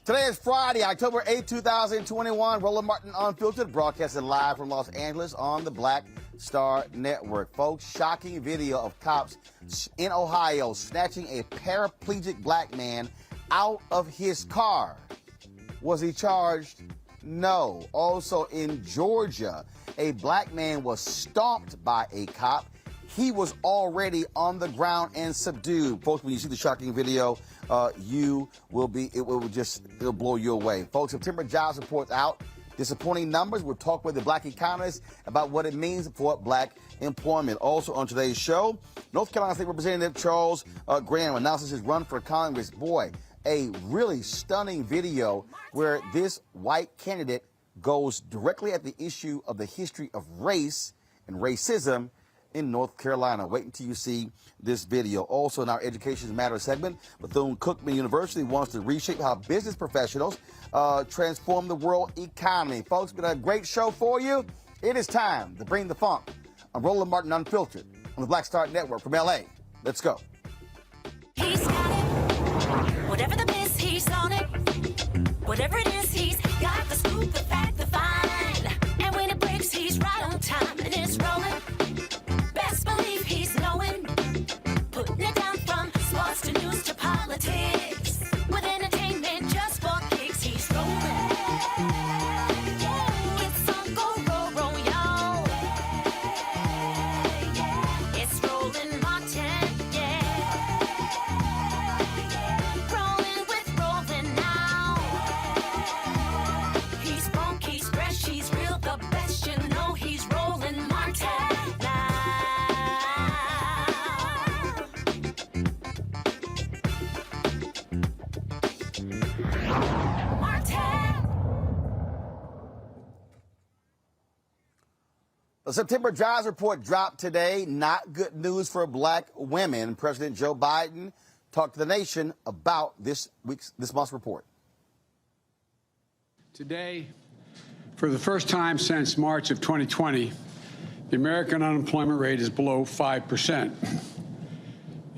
Today is Friday, October 8, 2021. Roland Martin Unfiltered, broadcasting live from Los Angeles on the Black Star Network. Folks, shocking video of cops in Ohio snatching a paraplegic black man out of his car. Was he charged? No. Also in Georgia, a black man was stomped by a cop. He was already on the ground and subdued. Folks, when you see the shocking video, it'll blow you away. Folks, September jobs reports out. Disappointing numbers. We'll talk with the black economist about what it means for black employment. Also on today's show, North Carolina State Representative Charles Graham announces his run for Congress. Boy, a really stunning video where this white candidate goes directly at the issue of the history of race and racism in North Carolina. Wait until you see this video. Also in our Education Matters segment, Bethune-Cookman University wants to reshape how business professionals transform the world economy. Folks, been a great show for you. It is time to bring the funk. I'm Roland Martin Unfiltered on the Black Star Network from LA. Let's go. He's got it. Whatever the miss, he's on it. Whatever it is, he's got the scoop, the fact, the find. And when it breaks, he's right on time and it's rolling. Best believe he's knowing. Putting it down from sports to news to politics. With entertainment just for kicks, he's rolling. It's on go, roll, y'all. It's Roland Martin, yeah. Rolling with Roland now. The September jobs report dropped today. Not good news for black women. President Joe Biden talked to the nation about this month's report. Today, for the first time since March of 2020, the American unemployment rate is below 5%.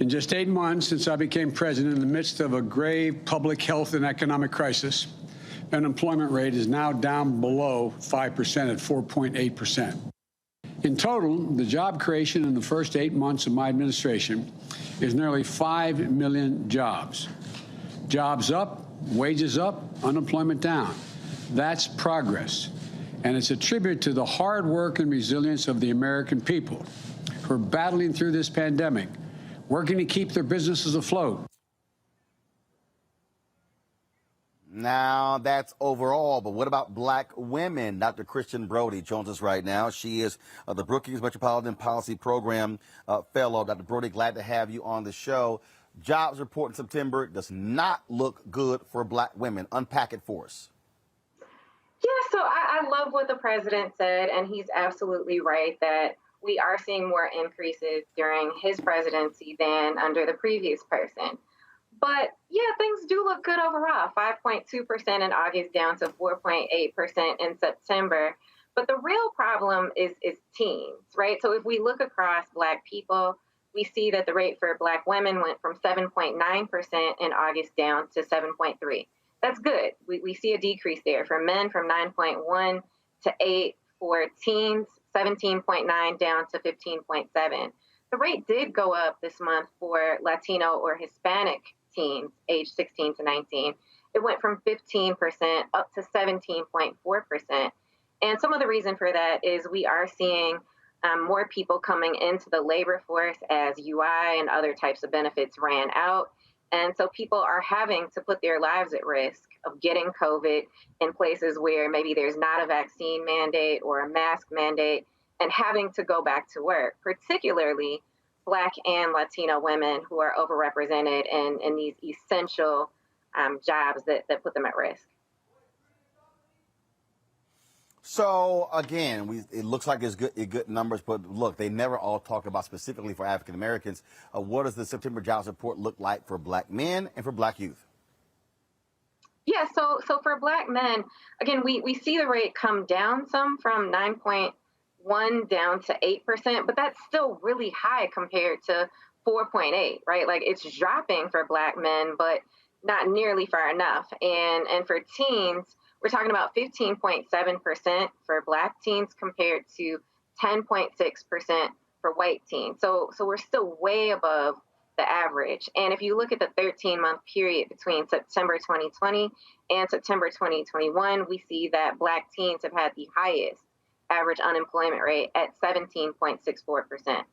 In just 8 months since I became president, in the midst of a grave public health and economic crisis, the unemployment rate is now down below 5% at 4.8%. In total, the job creation in the first 8 months of my administration is nearly 5 million jobs. Jobs up, wages up, unemployment down. That's progress. And it's a tribute to the hard work and resilience of the American people who are battling through this pandemic, working to keep their businesses afloat. Now, that's overall, but what about black women? Dr. Christian Brody joins us right now. She is the Brookings Metropolitan Policy Program Fellow. Dr. Brody, glad to have you on the show. Jobs report in September does not look good for black women. Unpack it for us. Yeah, so I love what the president said, and he's absolutely right that we are seeing more increases during his presidency than under the previous person. But yeah, things do look good overall. 5.2% in August down to 4.8% in September. But the real problem is teens, right? So if we look across black people, we see that the rate for black women went from 7.9% in August down to 7.3%. That's good. We see a decrease there. For men, from 9.1 to 8. For teens, 17.9 down to 15.7. The rate did go up this month for Latino or Hispanic teens aged 16 to 19. It went from 15% up to 17.4%. And some of the reason for that is we are seeing more people coming into the labor force as UI and other types of benefits ran out. And so people are having to put their lives at risk of getting COVID in places where maybe there's not a vaccine mandate or a mask mandate and having to go back to work, particularly Black and Latino women who are overrepresented in these essential jobs that put them at risk. So, again, it looks like it's good numbers, but look, they never all talk about specifically for African Americans. What does the September jobs report look like for black men and for black youth? Yeah, so for black men, again, we see the rate come down some from 9.1 down to 8%, but that's still really high compared to 4.8, right? Like it's dropping for black men, but not nearly far enough. And for teens, we're talking about 15.7% for black teens compared to 10.6% for white teens. So we're still way above the average. And if you look at the 13-month period between September 2020 and September 2021, we see that black teens have had the highest average unemployment rate at 17.64%.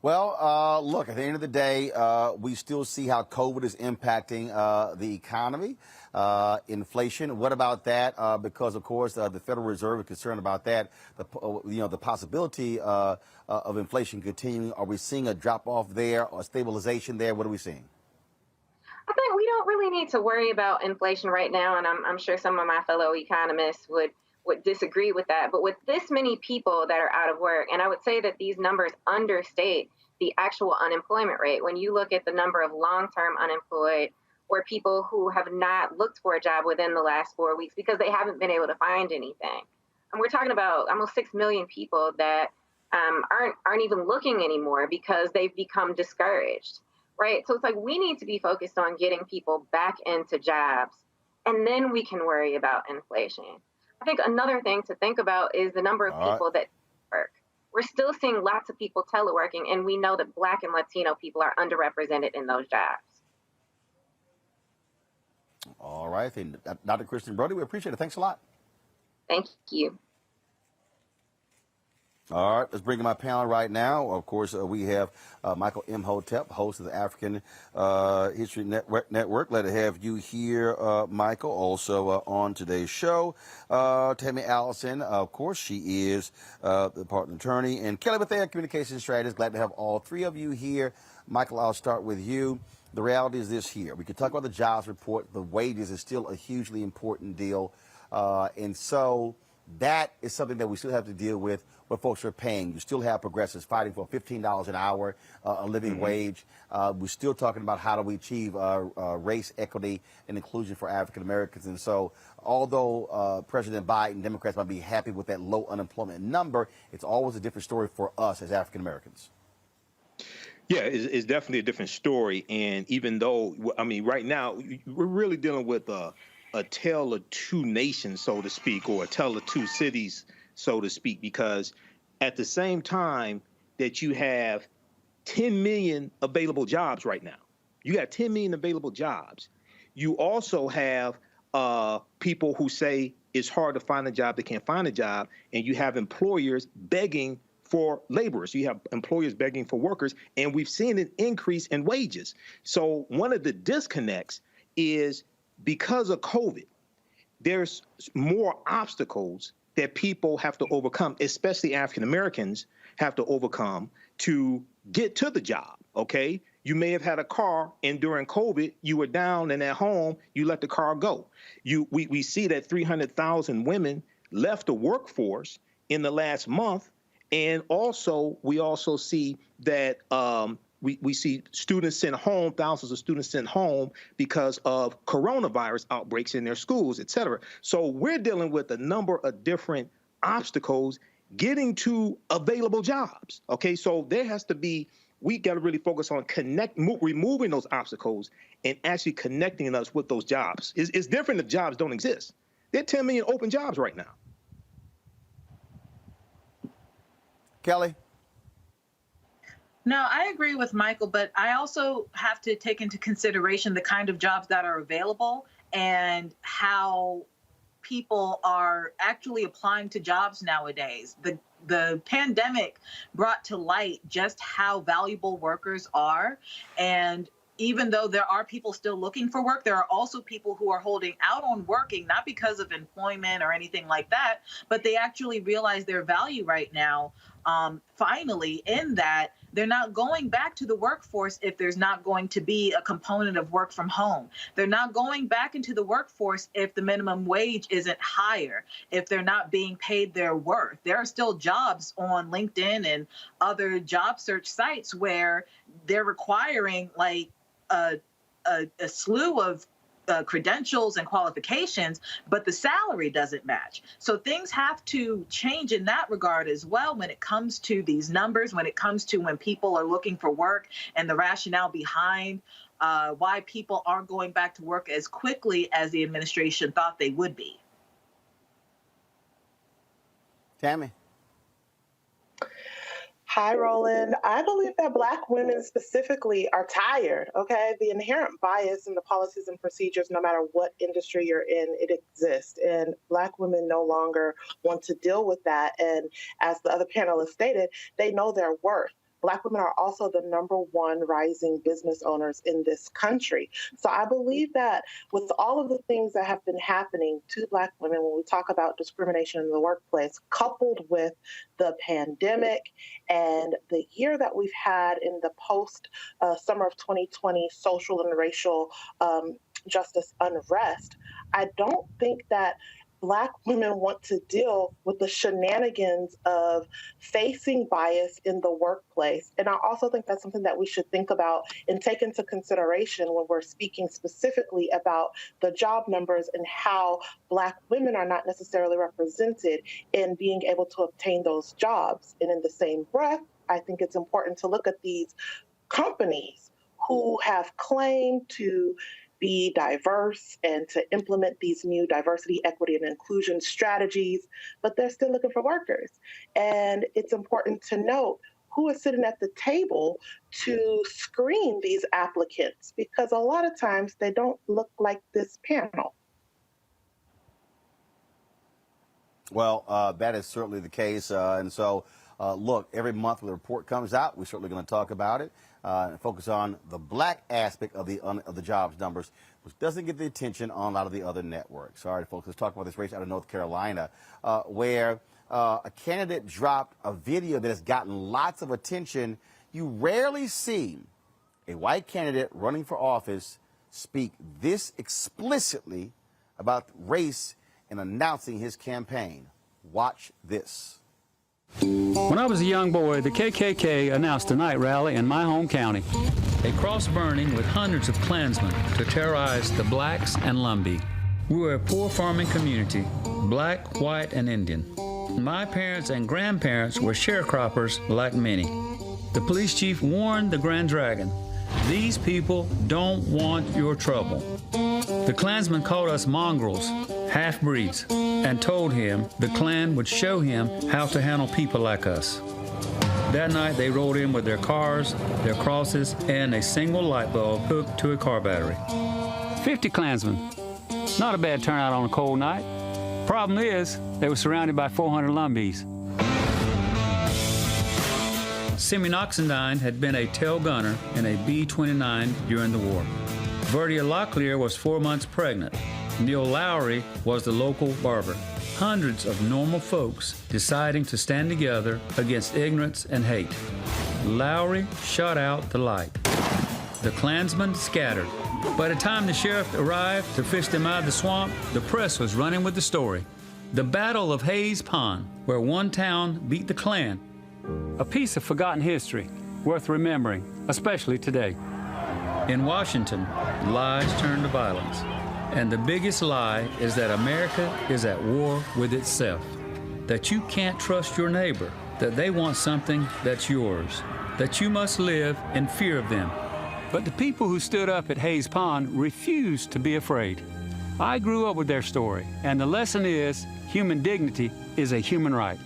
Well, look, at the end of the day, we still see how COVID is impacting the economy, inflation. What about that? Because, of course, the Federal Reserve is concerned about that. The possibility of inflation continuing. Are we seeing a drop off there or stabilization there? What are we seeing? I think we don't really need to worry about inflation right now, and I'm sure some of my fellow economists would disagree with that. But with this many people that are out of work, and I would say that these numbers understate the actual unemployment rate. When you look at the number of long-term unemployed or people who have not looked for a job within the last 4 weeks because they haven't been able to find anything. And we're talking about almost 6 million people that aren't even looking anymore because they've become discouraged, right? So it's like we need to be focused on getting people back into jobs, and then we can worry about inflation. I think another thing to think about is the number of people that work. We're still seeing lots of people teleworking, and we know that Black and Latino people are underrepresented in those jobs. All right. Dr. Christian Brody, we appreciate it. Thanks a lot. Thank you. All right, let's bring in my panel right now. Of course, we have Michael Imhotep, host of the African History Network. Glad to have you here, Michael. Also on today's show, Tammy Allison. Of course, she is the partner attorney, and Kelly Bethea, communications strategist. Glad to have all three of you here. Michael, I'll start with you. The reality is this here. We could talk about the jobs report. The wages is still a hugely important deal. And so that is something that we still have to deal with. What folks are paying. You still have progressives fighting for $15 an hour, a living wage. We're still talking about how do we achieve race equity and inclusion for African Americans. And so, although President Biden, Democrats might be happy with that low unemployment number, it's always a different story for us as African Americans. Yeah, it's definitely a different story. And even though, I mean, right now, we're really dealing with a tale of two nations, so to speak, or a tale of two cities, so to speak, because at the same time that you have 10 million available jobs right now, you got 10 million available jobs. You also have people who say it's hard to find a job, they can't find a job, and you have employers begging for laborers. You have employers begging for workers, and we've seen an increase in wages. So one of the disconnects is because of COVID, there's more obstacles that people have to overcome, especially African Americans have to overcome to get to the job, okay? You may have had a car, and during COVID, you were down and at home, you let the car go. We see that 300,000 women left the workforce in the last month, and also we also see that we see students sent home, thousands of students sent home because of coronavirus outbreaks in their schools, et cetera. So we're dealing with a number of different obstacles getting to available jobs, okay? So there has to be, we got to really focus on removing those obstacles and actually connecting us with those jobs. It's different if jobs don't exist. There are 10 million open jobs right now. Kelly? No, I agree with Michael, but I also have to take into consideration the kind of jobs that are available and how people are actually applying to jobs nowadays. The pandemic brought to light just how valuable workers are. And even though there are people still looking for work, there are also people who are holding out on working, not because of employment or anything like that, but they actually realize their value right now, finally, in that they're not going back to the workforce if there's not going to be a component of work from home. They're not going back into the workforce if the minimum wage isn't higher, if they're not being paid their worth. There are still jobs on LinkedIn and other job search sites where they're requiring like a slew of credentials and qualifications, but the salary doesn't match. So things have to change in that regard as well when it comes to these numbers, when it comes to when people are looking for work and the rationale behind why people aren't going back to work as quickly as the administration thought they would be. Tammy? Hi, Roland. I believe that Black women specifically are tired, okay? The inherent bias in the policies and procedures, no matter what industry you're in, it exists. And Black women no longer want to deal with that. And as the other panelists stated, they know their worth. Black women are also the #1 rising business owners in this country. So I believe that with all of the things that have been happening to Black women when we talk about discrimination in the workplace, coupled with the pandemic and the year that we've had in the post-summer of 2020 social and racial justice unrest, I don't think that Black women want to deal with the shenanigans of facing bias in the workplace. And I also think that's something that we should think about and take into consideration when we're speaking specifically about the job numbers and how Black women are not necessarily represented in being able to obtain those jobs. And in the same breath, I think it's important to look at these companies who have claimed to be diverse and to implement these new diversity, equity, and inclusion strategies, but they're still looking for workers. And it's important to note who is sitting at the table to screen these applicants, because a lot of times they don't look like this panel. Well, that is certainly the case. And so, look, every month when the report comes out, we're certainly going to talk about it and focus on the Black aspect of the jobs numbers, which doesn't get the attention on a lot of the other networks. All right, folks, let's talk about this race out of North Carolina, where a candidate dropped a video that has gotten lots of attention. You rarely see a white candidate running for office speak this explicitly about race in announcing his campaign. Watch this. When I was a young boy, the KKK announced a night rally in my home county. A cross burning with hundreds of Klansmen to terrorize the blacks and Lumbee. We were a poor farming community, black, white, and Indian. My parents and grandparents were sharecroppers like many. The police chief warned the Grand Dragon, "These people don't want your trouble." The Klansmen called us mongrels, half-breeds, and told him the Klan would show him how to handle people like us. That night they rolled in with their cars, their crosses, and a single light bulb hooked to a car battery. 50 Klansmen. Not a bad turnout on a cold night. Problem is, they were surrounded by 400 Lumbees. Simeon Oxendine had been a tail gunner in a B-29 during the war. Verdia Locklear was 4 months pregnant. Neil Lowry was the local barber. Hundreds of normal folks deciding to stand together against ignorance and hate. Lowry shot out the light. The Klansmen scattered. By the time the sheriff arrived to fish them out of the swamp, the press was running with the story. The Battle of Hayes Pond, where one town beat the Klan. A piece of forgotten history, worth remembering, especially today. In Washington, lies turn to violence. And the biggest lie is that America is at war with itself. That you can't trust your neighbor, that they want something that's yours, that you must live in fear of them. But the people who stood up at Hayes Pond refused to be afraid. I grew up with their story, and the lesson is human dignity is a human right.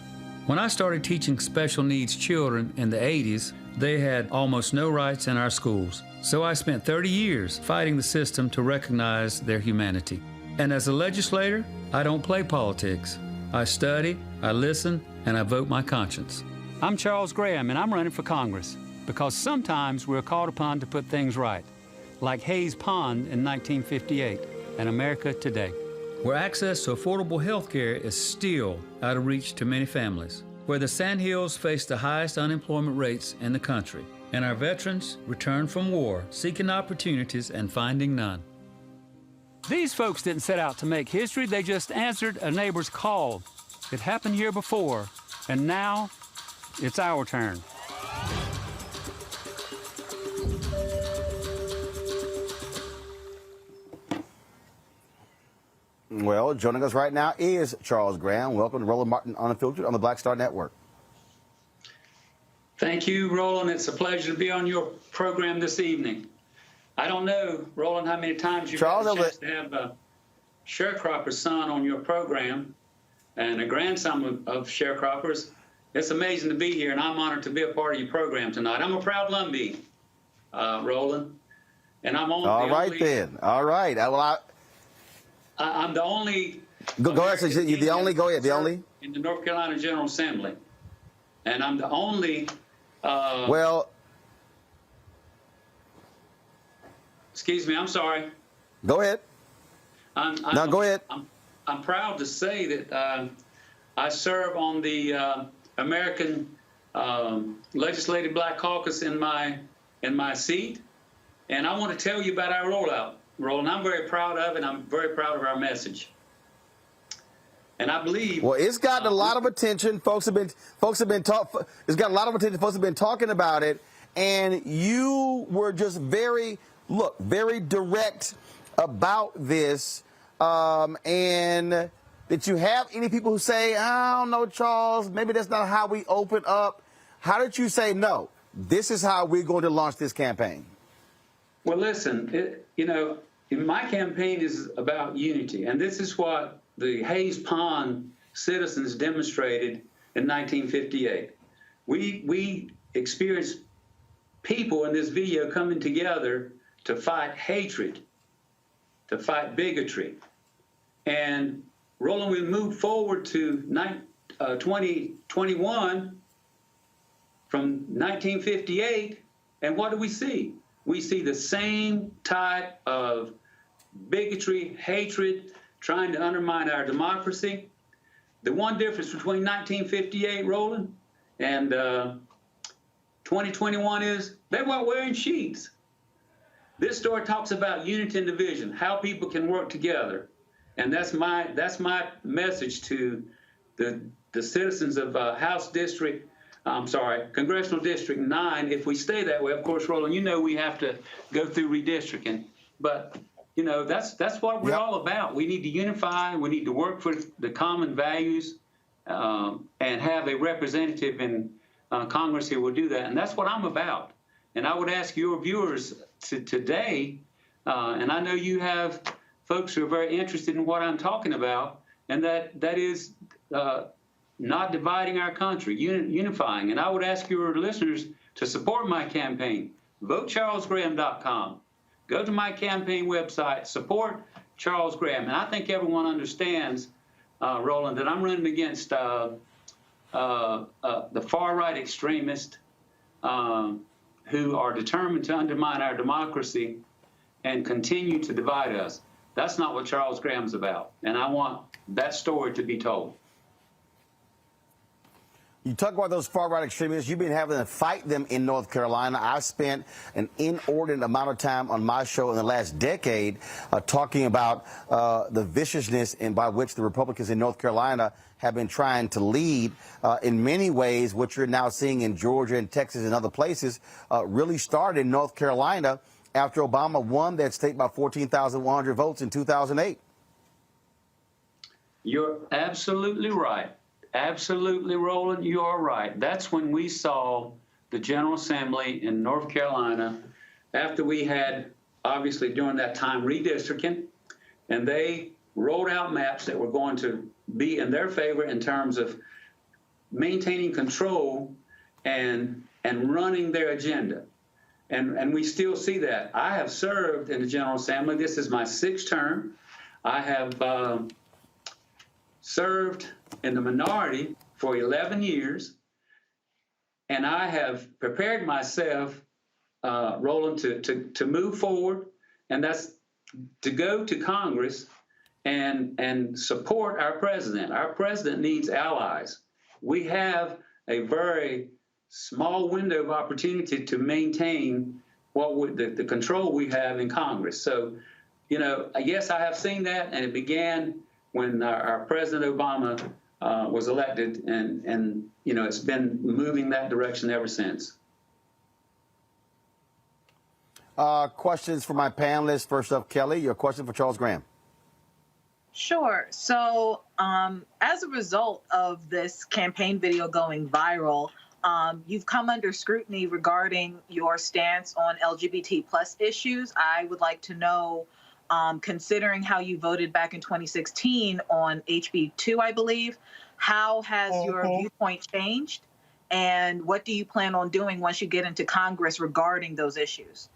When I started teaching special needs children in the 80s, they had almost no rights in our schools. So I spent 30 years fighting the system to recognize their humanity. And as a legislator, I don't play politics. I study, I listen, and I vote my conscience. I'm Charles Graham, and I'm running for Congress because sometimes we're called upon to put things right, like Hayes Pond in 1958 and America today, where access to affordable health care is still out of reach to many families, where the Sandhills face the highest unemployment rates in the country, and our veterans return from war, seeking opportunities and finding none. These folks didn't set out to make history, they just answered a neighbor's call. It happened here before, and now it's our turn. Well, joining us right now is Charles Graham. Welcome to Roland Martin Unfiltered on the Black Star Network. Thank you, Roland. It's a pleasure to be on your program this evening. I don't know, Roland, how many times you've had a chance to have a sharecropper's son on your program and a grandson of sharecroppers. It's amazing to be here, and I'm honored to be a part of your program tonight. I'm a proud Lumbee, Roland, and I'm on. All right, then. All right. Well, I'm the only. Go ahead. So you're the only. Go ahead. The only in the North Carolina General Assembly, and I'm the only. Well. Excuse me. I'm sorry. Go ahead. No, go ahead. I'm proud to say that I serve on the American Legislative Black Caucus in my seat, and I want to tell you about our rollout. Roland, I'm very proud of it. I'm very proud of our message. And I believe. Well, it's gotten a lot of attention. It's got a lot of attention. Folks have been talking about it. And you were just very direct about this. And did you have any people who say, I don't know, Charles, maybe that's not how we open up? How did you say, no, this is how we're going to launch this campaign? Well, listen, my campaign is about unity, and this is what the Hayes Pond citizens demonstrated in 1958. We experienced people in this video coming together to fight hatred, to fight bigotry. And Roland, we moved forward to 2021 from 1958, and what do we see? We see the same type of bigotry, hatred, trying to undermine our democracy. The one difference between 1958, Roland, and 2021 is they weren't wearing sheets. This story talks about unity and division, how people can work together. And that's my message to the citizens of Congressional District 9. If we stay that way, of course, Roland, we have to go through redistricting. But, that's what we're all about. We need to unify. We need to work for the common values and have a representative in Congress who will do that. And that's what I'm about. And I would ask your viewers today, and I know you have folks who are very interested in what I'm talking about, and that is not dividing our country, unifying. And I would ask your listeners to support my campaign. VoteCharlesGraham.com. Go to my campaign website, support Charles Graham. And I think everyone understands, Roland, that I'm running against the far-right extremists who are determined to undermine our democracy and continue to divide us. That's not what Charles Graham's about. And I want that story to be told. You talk about those far-right extremists. You've been having to fight them in North Carolina. I've spent an inordinate amount of time on my show in the last decade talking about the viciousness by which the Republicans in North Carolina have been trying to lead. In many ways, what you're now seeing in Georgia and Texas and other places really started in North Carolina after Obama won that state by 14,100 votes in 2008. You're absolutely right. Absolutely, Roland, you are right. That's when we saw the General Assembly in North Carolina, after we had, obviously, during that time, redistricting, and they rolled out maps that were going to be in their favor in terms of maintaining control and running their agenda. And we still see that. I have served in the General Assembly. This is my 6th term. I have served in the minority for 11 years, and I have prepared myself, Roland, to move forward, and that's to go to Congress and support our president. Our president needs allies. We have a very small window of opportunity to maintain the control we have in Congress. So, yes, I have seen that, and it began when our President Obama was elected, and it's been moving that direction ever since. Questions for my panelists. First up, Kelly, your question for Charles Graham. Sure. So as a result of this campaign video going viral, you've come under scrutiny regarding your stance on LGBT plus issues. I would like to know, considering how you voted back in 2016 on HB2, I believe, how has your viewpoint changed? And what do you plan on doing once you get into Congress regarding those issues?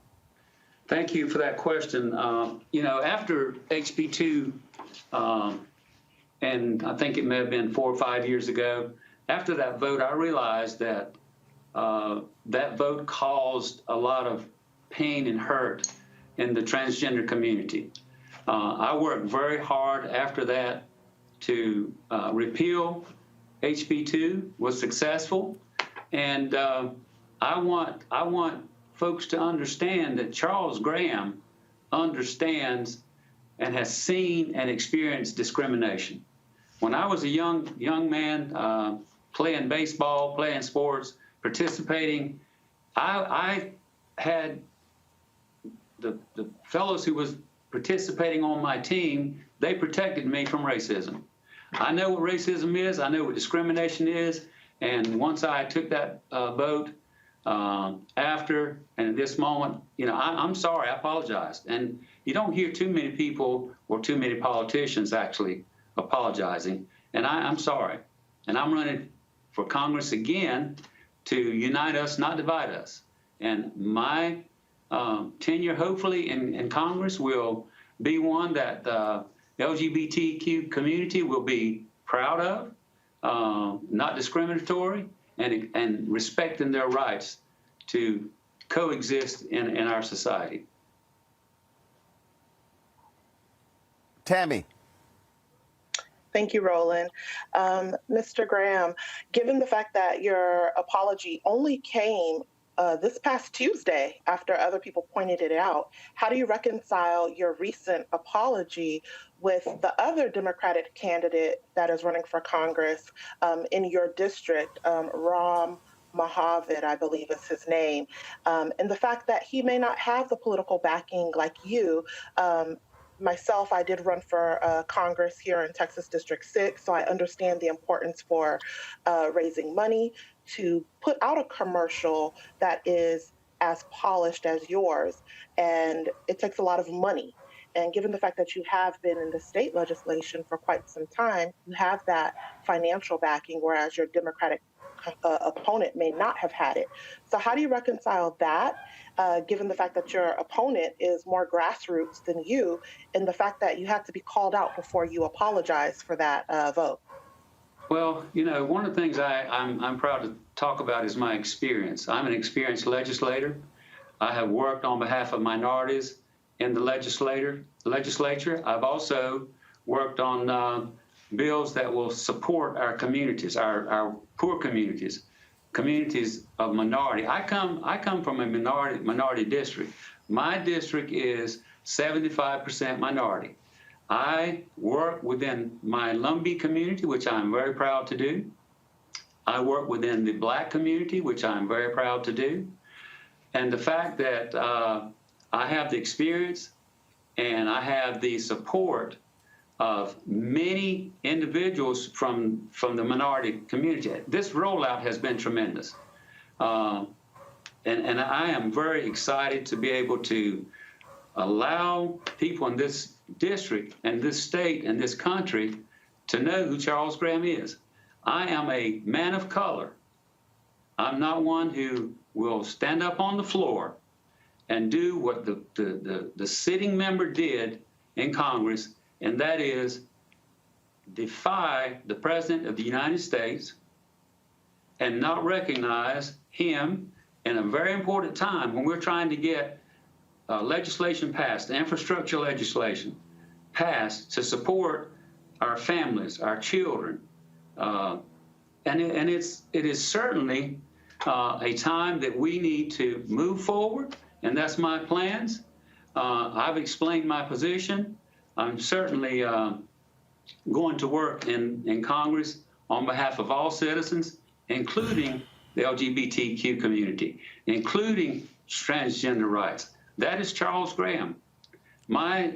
Thank you for that question. After HB2, and I think it may have been 4 or 5 years ago, after that vote, I realized that that vote caused a lot of pain and hurt in the transgender community. I worked very hard after that to repeal HB2, was successful, and I want folks to understand that Charles Graham understands and has seen and experienced discrimination. When I was a young man playing baseball, playing sports, participating, I had the fellows who was participating on my team, they protected me from racism. I know what racism is, I know what discrimination is, and once I took that vote after and at this moment, I'm sorry, I apologize. And you don't hear too many people or too many politicians actually apologizing, and I'm sorry. And I'm running for Congress again to unite us, not divide us. And my tenure, hopefully, in Congress will be one that the LGBTQ community will be proud of, not discriminatory, and respecting their rights to coexist in our society. Tammy. Thank you, Roland. Mr. Graham, given the fact that your apology only came this past Tuesday, after other people pointed it out. How do you reconcile your recent apology with the other Democratic candidate that is running for Congress in your district, Ram Mohavid, I believe is his name, and the fact that he may not have the political backing like you? Myself, I did run for Congress here in Texas District 6, so I understand the importance for raising money to put out a commercial that is as polished as yours. And it takes a lot of money. And given the fact that you have been in the state legislation for quite some time, you have that financial backing, whereas your Democratic opponent may not have had it. So how do you reconcile that, given the fact that your opponent is more grassroots than you, and the fact that you have to be called out before you apologize for that vote? Well, you know, one of the things I'm proud to talk about is my experience. I'm an experienced legislator. I have worked on behalf of minorities in the legislature. I've also worked on bills that will support our communities, our poor communities, communities of minority. I come from a minority district. My district is 75% minority. I work within my Lumbee community, which I'm very proud to do. I work within the Black community, which I'm very proud to do. And the fact that I have the experience and I have the support of many individuals from the minority community. This rollout has been tremendous. And I am very excited to be able to allow people in this district and this state and this country to know who Charles Graham is. I am a man of color. I'm not one who will stand up on the floor and do what the sitting member did in Congress, and that is defy the President of the United States and not recognize him in a very important time when we're trying to get legislation passed, infrastructure legislation passed to support our families, our children. And it is certainly a time that we need to move forward, and that's my plans. I've explained my position. I'm certainly going to work in Congress on behalf of all citizens, including the LGBTQ community, including transgender rights. That is Charles Graham. My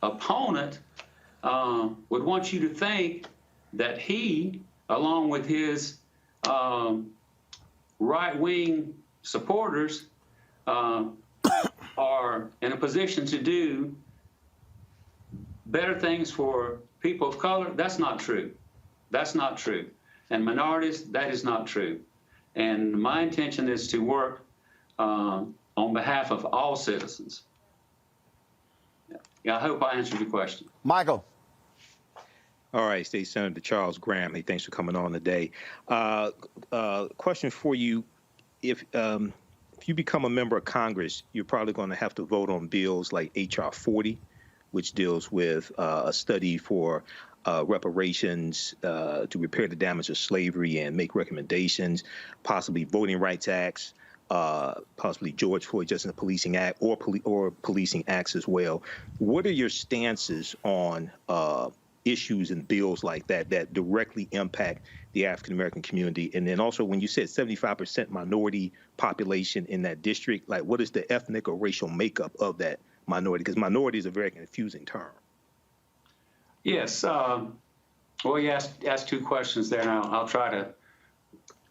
opponent would want you to think that he, along with his right-wing supporters, are in a position to do better things for people of color. That's not true. That's not true. And minorities, that is not true. And my intention is to work on behalf of all citizens. Yeah, I hope I answered your question. Michael. All right, State Senator Charles Graham. Hey, thanks for coming on today. Question for you: If you become a member of Congress, you're probably going to have to vote on bills like H.R. 40, which deals with a study for reparations to repair the damage of slavery and make recommendations, possibly Voting Rights Acts, possibly George Floyd Justice and Policing Act, or policing acts as well. What are your stances on issues and bills like that that directly impact the African-American community? And then also, when you said 75% minority population in that district, like what is the ethnic or racial makeup of that minority? Because minority is a very confusing term. Yes. Well, you asked two questions there, and I'll try to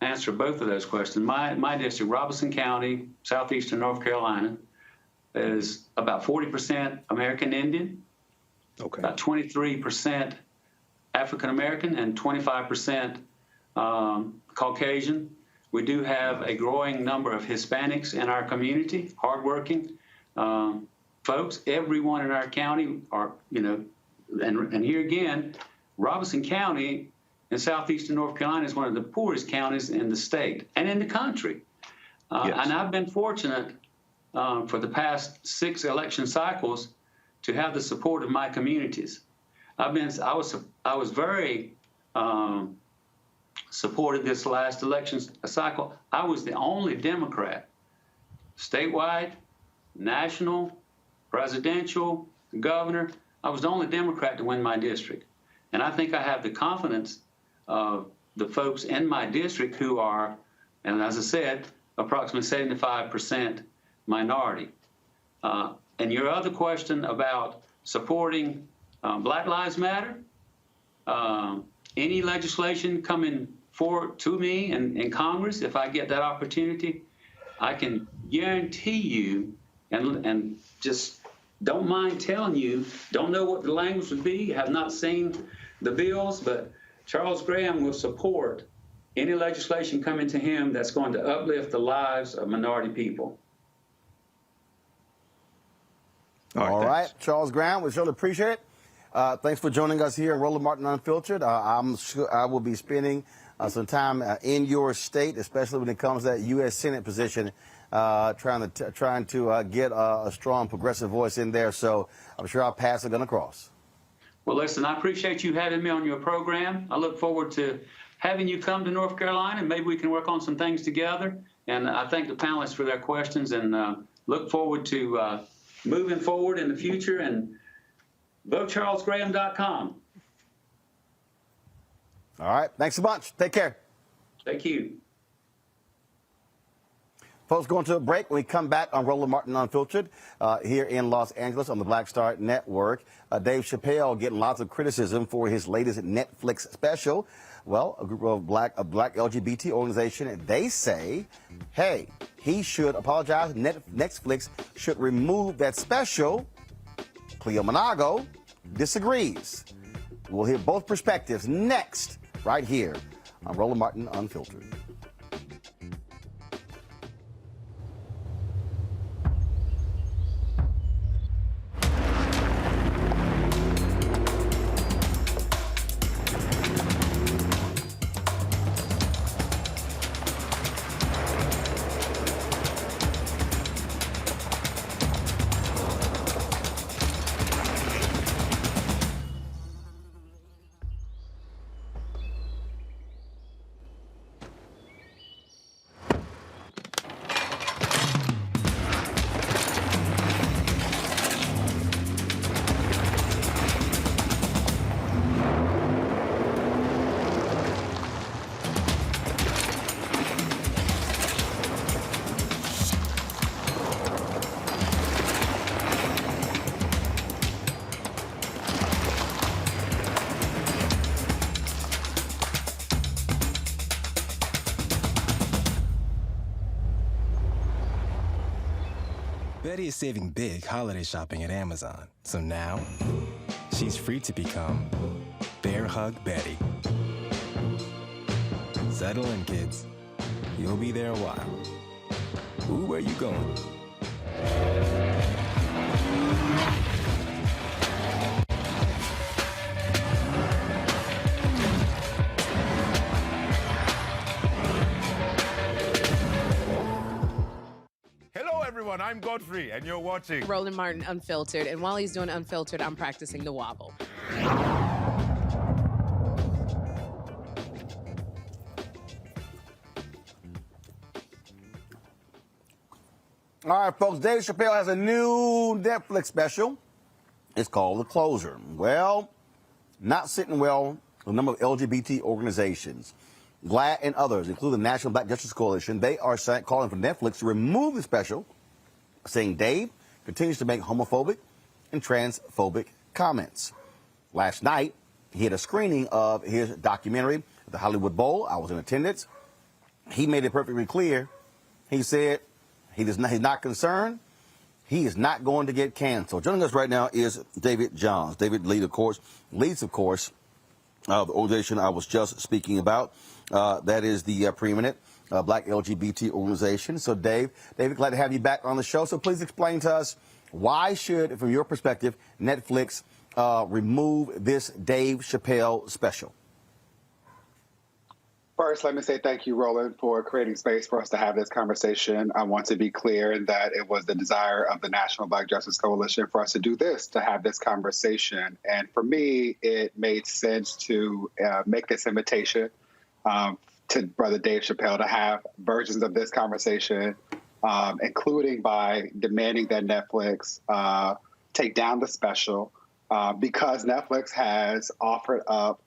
answer both of those questions. My district, Robeson County, southeastern North Carolina, is about 40% American Indian, okay, about 23% African American, and 25% Caucasian. We do have a growing number of Hispanics in our community, hardworking folks. Everyone in our county are, and here again, Robeson County in southeastern North Carolina is one of the poorest counties in the state and in the country. Yes. And I've been fortunate for the past 6 election cycles to have the support of my communities. I was very supported this last election cycle. I was the only Democrat statewide, national, presidential, governor. I was the only Democrat to win my district. And I think I have the confidence of the folks in my district who are, and as I said, approximately 75% minority. And your other question about supporting Black Lives Matter, any legislation coming forward to me in Congress, if I get that opportunity, I can guarantee you, and just don't mind telling you, don't know what the language would be, have not seen the bills, but Charles Graham will support any legislation coming to him that's going to uplift the lives of minority people. All right, Charles Graham, we surely appreciate it. Thanks for joining us here at Roland Martin Unfiltered. I'm sure I will be spending some time in your state, especially when it comes to that U.S. Senate position, trying to get a strong progressive voice in there. So I'm sure our paths are going to cross. Well, listen, I appreciate you having me on your program. I look forward to having you come to North Carolina, and maybe we can work on some things together. And I thank the panelists for their questions, and look forward to moving forward in the future. And VoteCharlesGraham.com. All right. Thanks a bunch. Take care. Thank you. Folks, going to a break. When we come back on Roland Martin Unfiltered here in Los Angeles on the Black Star Network, Dave Chappelle getting lots of criticism for his latest Netflix special. Well, a group of a black LGBT organization, they say, hey, he should apologize. Netflix should remove that special. Cleo Monago disagrees. We'll hear both perspectives next, right here on Roland Martin Unfiltered. Betty is saving big holiday shopping at Amazon. So now, she's free to become Bear Hug Betty. Settle in, kids. You'll be there a while. Ooh, where you going? I'm Godfrey, and you're watching Roland Martin Unfiltered, and while he's doing Unfiltered, I'm practicing the wobble. All right, folks, Dave Chappelle has a new Netflix special. It's called The Closer. Well, not sitting well with a number of LGBT organizations. GLAAD and others, including the National Black Justice Coalition, they are calling for Netflix to remove the special, saying Dave continues to make homophobic and transphobic comments. Last night, he had a screening of his documentary at the Hollywood Bowl. I was in attendance. He made it perfectly clear. He said he's not concerned. He is not going to get canceled. Joining us right now is David Johns. David leads, of course, the organization I was just speaking about. That is the preeminent black LGBT organization. So, David, glad to have you back on the show. So please explain to us, why should, from your perspective, Netflix remove this Dave Chappelle special? First, let me say thank you, Roland, for creating space for us to have this conversation. I want to be clear that it was the desire of the National Black Justice Coalition for us to do this, to have this conversation. And for me, it made sense to make this invitation to Brother Dave Chappelle to have versions of this conversation including by demanding that Netflix take down the special because Netflix has offered up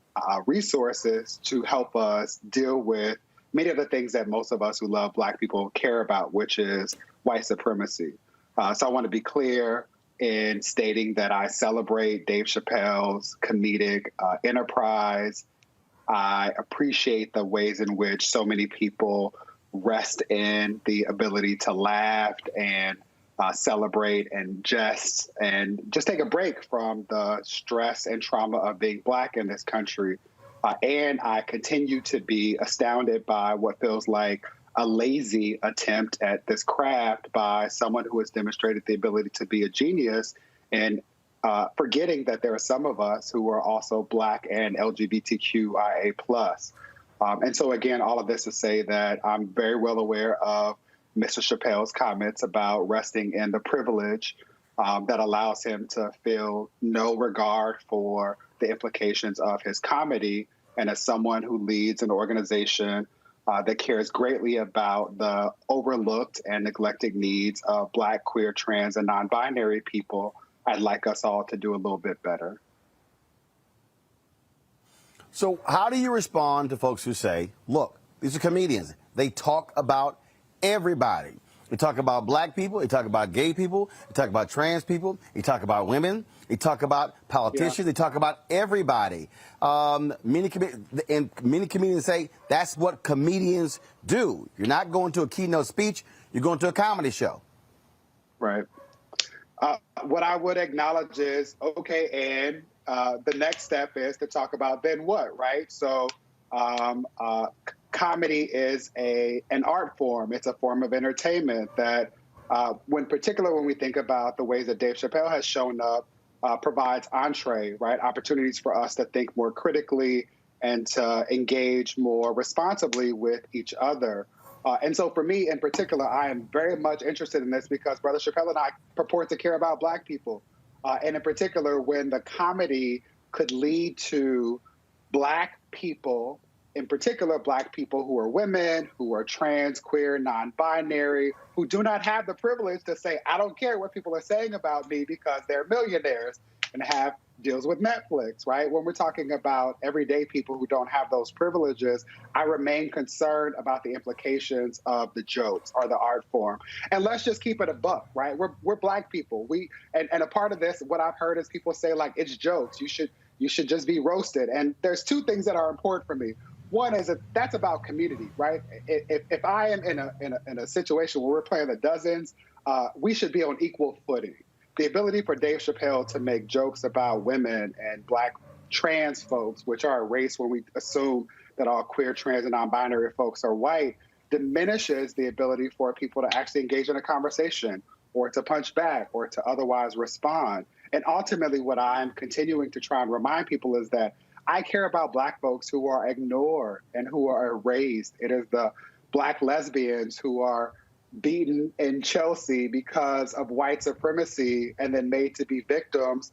resources to help us deal with many of the things that most of us who love Black people care about, which is white supremacy. So I want to be clear in stating that I celebrate Dave Chappelle's comedic enterprise. I appreciate the ways in which so many people rest in the ability to laugh and celebrate and jest and just take a break from the stress and trauma of being Black in this country. And I continue to be astounded by what feels like a lazy attempt at this craft by someone who has demonstrated the ability to be a genius and forgetting that there are some of us who are also Black and LGBTQIA+. And so, again, all of this to say that I'm very well aware of Mr. Chappelle's comments about resting in the privilege that allows him to feel no regard for the implications of his comedy. And as someone who leads an organization that cares greatly about the overlooked and neglected needs of Black, queer, trans, and non-binary people, I'd like us all to do a little bit better. So how do you respond to folks who say, look, these are comedians. They talk about everybody. They talk about Black people. They talk about gay people. They talk about trans people. They talk about women. They talk about politicians. They talk about everybody. Many comedians say that's what comedians do. You're not going to a keynote speech. You're going to a comedy show. Right. What I would acknowledge is, okay, and the next step is to talk about then what, right? So comedy is an art form. It's a form of entertainment that, when we think about the ways that Dave Chappelle has shown up, provides entree, right? Opportunities for us to think more critically and to engage more responsibly with each other. And so for me in particular, I am very much interested in this because Brother Chappelle and I purport to care about Black people. And in particular, when the comedy could lead to Black people, in particular Black people who are women, who are trans, queer, non-binary, who do not have the privilege to say, I don't care what people are saying about me because they're millionaires and have deals with Netflix, right? When we're talking about everyday people who don't have those privileges, I remain concerned about the implications of the jokes or the art form. And let's just keep it a buck, right? We're Black people. And a part of this, what I've heard is people say, like, it's jokes. You should just be roasted. And there's two things that are important for me. One is that's about community, right? If I am in a situation where we're playing the dozens, we should be on equal footing. The ability for Dave Chappelle to make jokes about women and Black trans folks, which are a race when we assume that all queer, trans, and non-binary folks are white, diminishes the ability for people to actually engage in a conversation or to punch back or to otherwise respond. And ultimately, what I'm continuing to try and remind people is that I care about Black folks who are ignored and who are erased. It is the Black lesbians who are beaten in Chelsea because of white supremacy and then made to be victims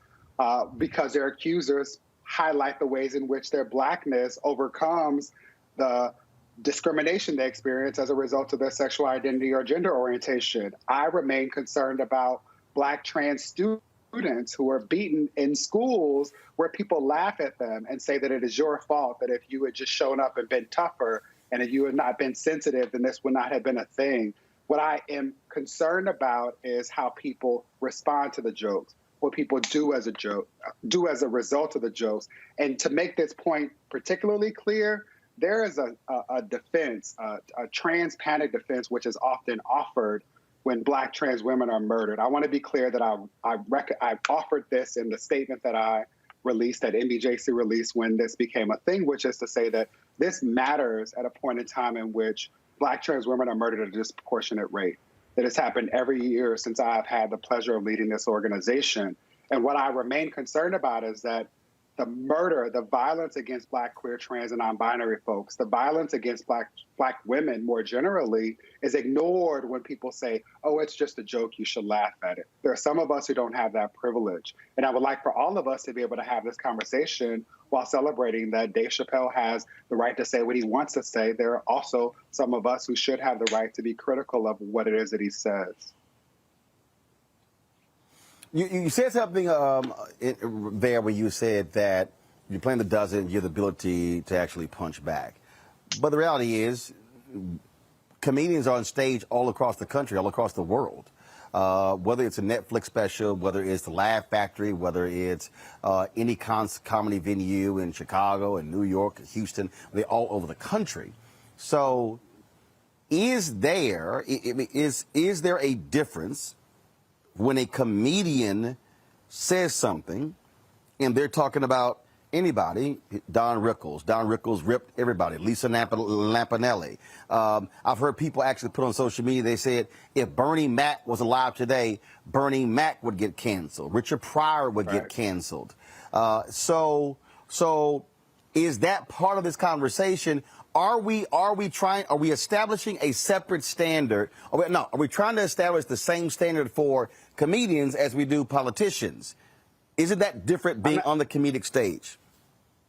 because their accusers highlight the ways in which their Blackness overcomes the discrimination they experience as a result of their sexual identity or gender orientation. I remain concerned about Black trans students who are beaten in schools where people laugh at them and say that it is your fault, that if you had just shown up and been tougher and if you had not been sensitive, then this would not have been a thing. What I am concerned about is how people respond to the jokes, what people do as a result of the jokes. And to make this point particularly clear, there is a defense, a trans panic defense, which is often offered when Black trans women are murdered. I want to be clear that I offered this in the statement that I released, that MBJC released when this became a thing, which is to say that this matters at a point in time in which Black trans women are murdered at a disproportionate rate. That has happened every year since I've had the pleasure of leading this organization. And what I remain concerned about is that the murder, the violence against Black, queer, trans, and non-binary folks, the violence against Black women more generally is ignored when people say, oh, it's just a joke, you should laugh at it. There are some of us who don't have that privilege. And I would like for all of us to be able to have this conversation while celebrating that Dave Chappelle has the right to say what he wants to say. There are also some of us who should have the right to be critical of what it is that he says. You said something there where you said that you're playing the dozen, you have the ability to actually punch back. But the reality is, comedians are on stage all across the country, all across the world. Whether it's a Netflix special, whether it's the Laugh Factory, whether it's any comedy venue in Chicago and New York, Houston, they're all over the country. So is there a difference when a comedian says something and they're talking about anybody? Don Rickles ripped everybody. Lisa Lampanelli. I've heard people actually put on social media, they said if Bernie Mac was alive today, Bernie Mac would get canceled. Richard Pryor would get canceled. So is that part of this conversation? Are we establishing a separate standard? Are we trying to establish the same standard for comedians as we do politicians? Isn't that different being on the comedic stage?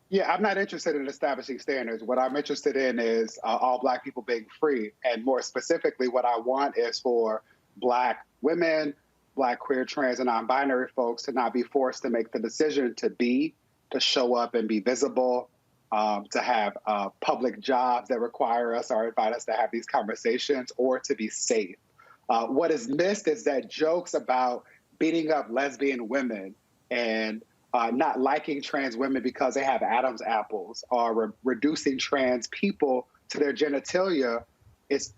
Yeah, I'm not interested in establishing standards. What I'm interested in is all Black people being free. And more specifically, what I want is for Black women, Black, queer, trans, and non-binary folks to not be forced to make the decision to show up and be visible, to have public jobs that require us or invite us to have these conversations, or to be safe. What is missed is that jokes about beating up lesbian women and not liking trans women because they have Adam's apples, or reducing trans people to their genitalia is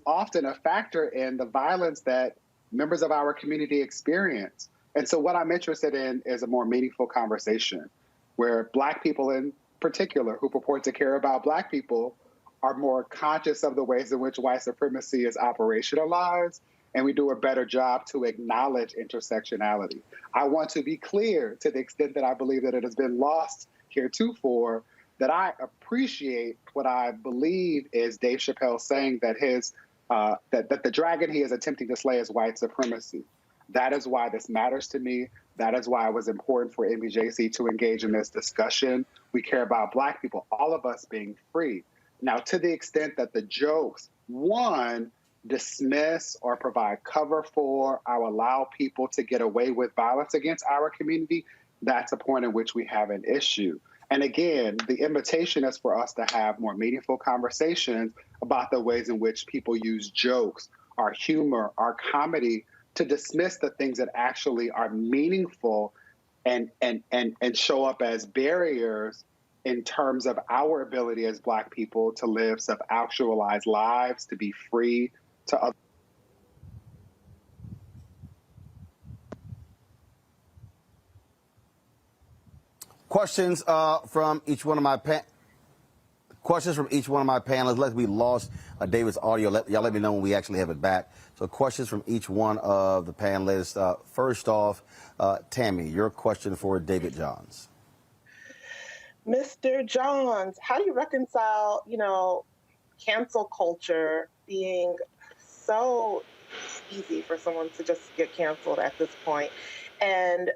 often a factor in the violence that members of our community experience. And so what I'm interested in is a more meaningful conversation where Black people in particular who purport to care about Black people are more conscious of the ways in which white supremacy is operationalized, and we do a better job to acknowledge intersectionality. I want to be clear, to the extent that I believe that it has been lost heretofore, that I appreciate what I believe is Dave Chappelle saying that that the dragon he is attempting to slay is white supremacy. That is why this matters to me. That is why it was important for NBJC to engage in this discussion. We care about Black people, all of us being free. Now, to the extent that the jokes, one, dismiss or provide cover for or allow people to get away with violence against our community, that's a point in which we have an issue. And again, the invitation is for us to have more meaningful conversations about the ways in which people use jokes, our humor, our comedy, to dismiss the things that actually are meaningful and show up as barriers in terms of our ability as Black people to live self-actualized lives, to be free to other. Questions from each one of my panelists. Let me lost David's audio. Y'all let me know when we actually have it back. So questions from each one of the panelists. First off, Tammy, your question for David Johns. Mr. Johns, how do you reconcile, cancel culture being so easy for someone to just get canceled at this point, and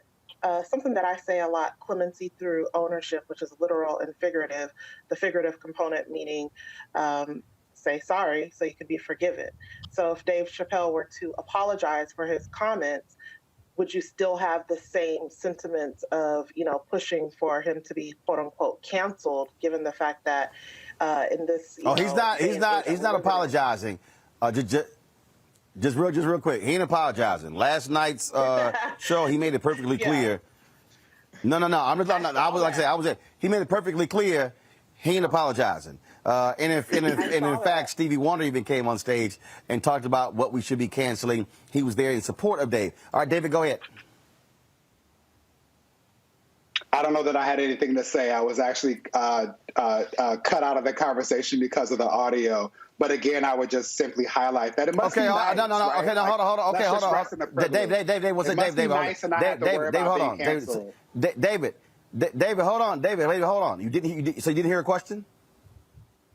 something that I say a lot, clemency through ownership, which is literal and figurative, the figurative component meaning say sorry so you could be forgiven. So if Dave Chappelle were to apologize for his comments, would you still have the same sentiments of, pushing for him to be quote unquote canceled, given the fact that in this, he's not apologizing. Just real quick. He ain't apologizing. Last night's show, he made it perfectly clear. No. He made it perfectly clear. He ain't apologizing. And in fact, Stevie Wonder even came on stage and talked about what we should be canceling. He was there in support of Dave. All right, David, go ahead. I don't know that I had anything to say. I was actually cut out of the conversation because of the audio. But again, I would just simply highlight that it must be nice. No. Right? Okay, no, hold on. Dave, what's it? Dave, hold on. David, David, hold on. David, hold on. So you didn't hear a question?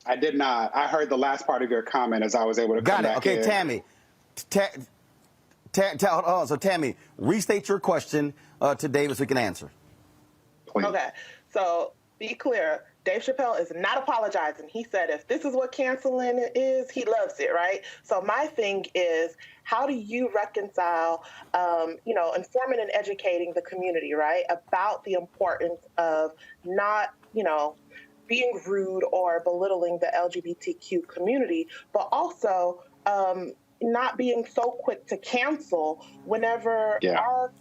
I did not. I heard the last part of your comment as I was able to come back Okay, in. Tammy. Hold on. So, Tammy, restate your question to David so we can answer. Please. Okay. So, be clear. Dave Chappelle is not apologizing. He said if this is what canceling is, he loves it, right? So my thing is, how do you reconcile, informing and educating the community, right, about the importance of not, being rude or belittling the LGBTQ community, but also not being so quick to cancel whenever our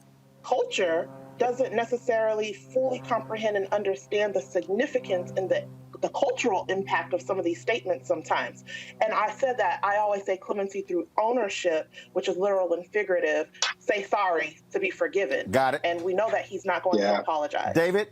culture doesn't necessarily fully comprehend and understand the significance and the cultural impact of some of these statements sometimes. And I said that I always say clemency through ownership, which is literal and figurative. Say sorry to be forgiven. Got it. And we know that he's not going to apologize. David?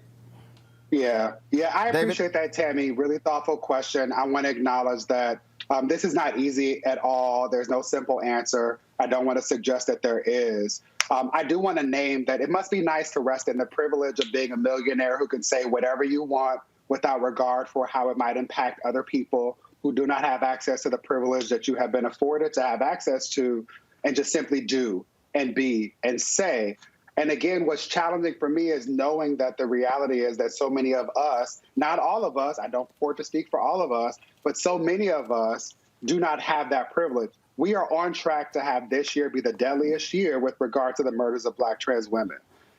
Yeah, I appreciate that, Tammy. Really thoughtful question. I want to acknowledge that this is not easy at all. There's no simple answer. I don't want to suggest that there is. I do want to name that it must be nice to rest in the privilege of being a millionaire who can say whatever you want without regard for how it might impact other people who do not have access to the privilege that you have been afforded to have access to, and just simply do and be and say. And again, what's challenging for me is knowing that the reality is that so many of us, not all of us, I don't purport to speak for all of us, but so many of us do not have that privilege. We are on track to have this year be the deadliest year with regard to the murders of Black trans women.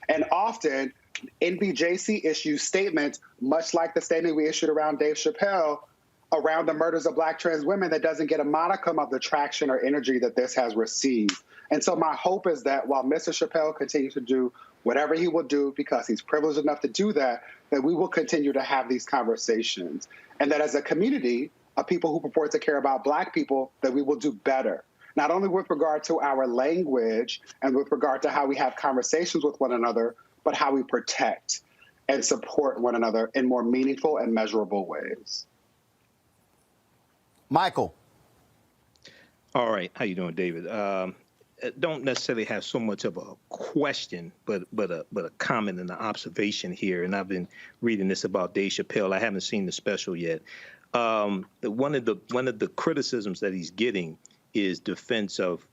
And often, NBJC issues statements, much like the statement we issued around Dave Chappelle, around the murders of Black trans women that doesn't get a modicum of the traction or energy that this has received. And so my hope is that while Mr. Chappelle continues to do whatever he will do because he's privileged enough to do that, that we will continue to have these conversations. And that as a community of people who purport to care about Black people, that we will do better. Not only with regard to our language and with regard to how we have conversations with one another, but how we protect and support one another in more meaningful and measurable ways. Michael. All right. How you doing, David? Don't necessarily have so much of a question, but a comment and an observation here. And I've been reading this about Dave Chappelle. I haven't seen the special yet. One of the criticisms that he's getting is defense of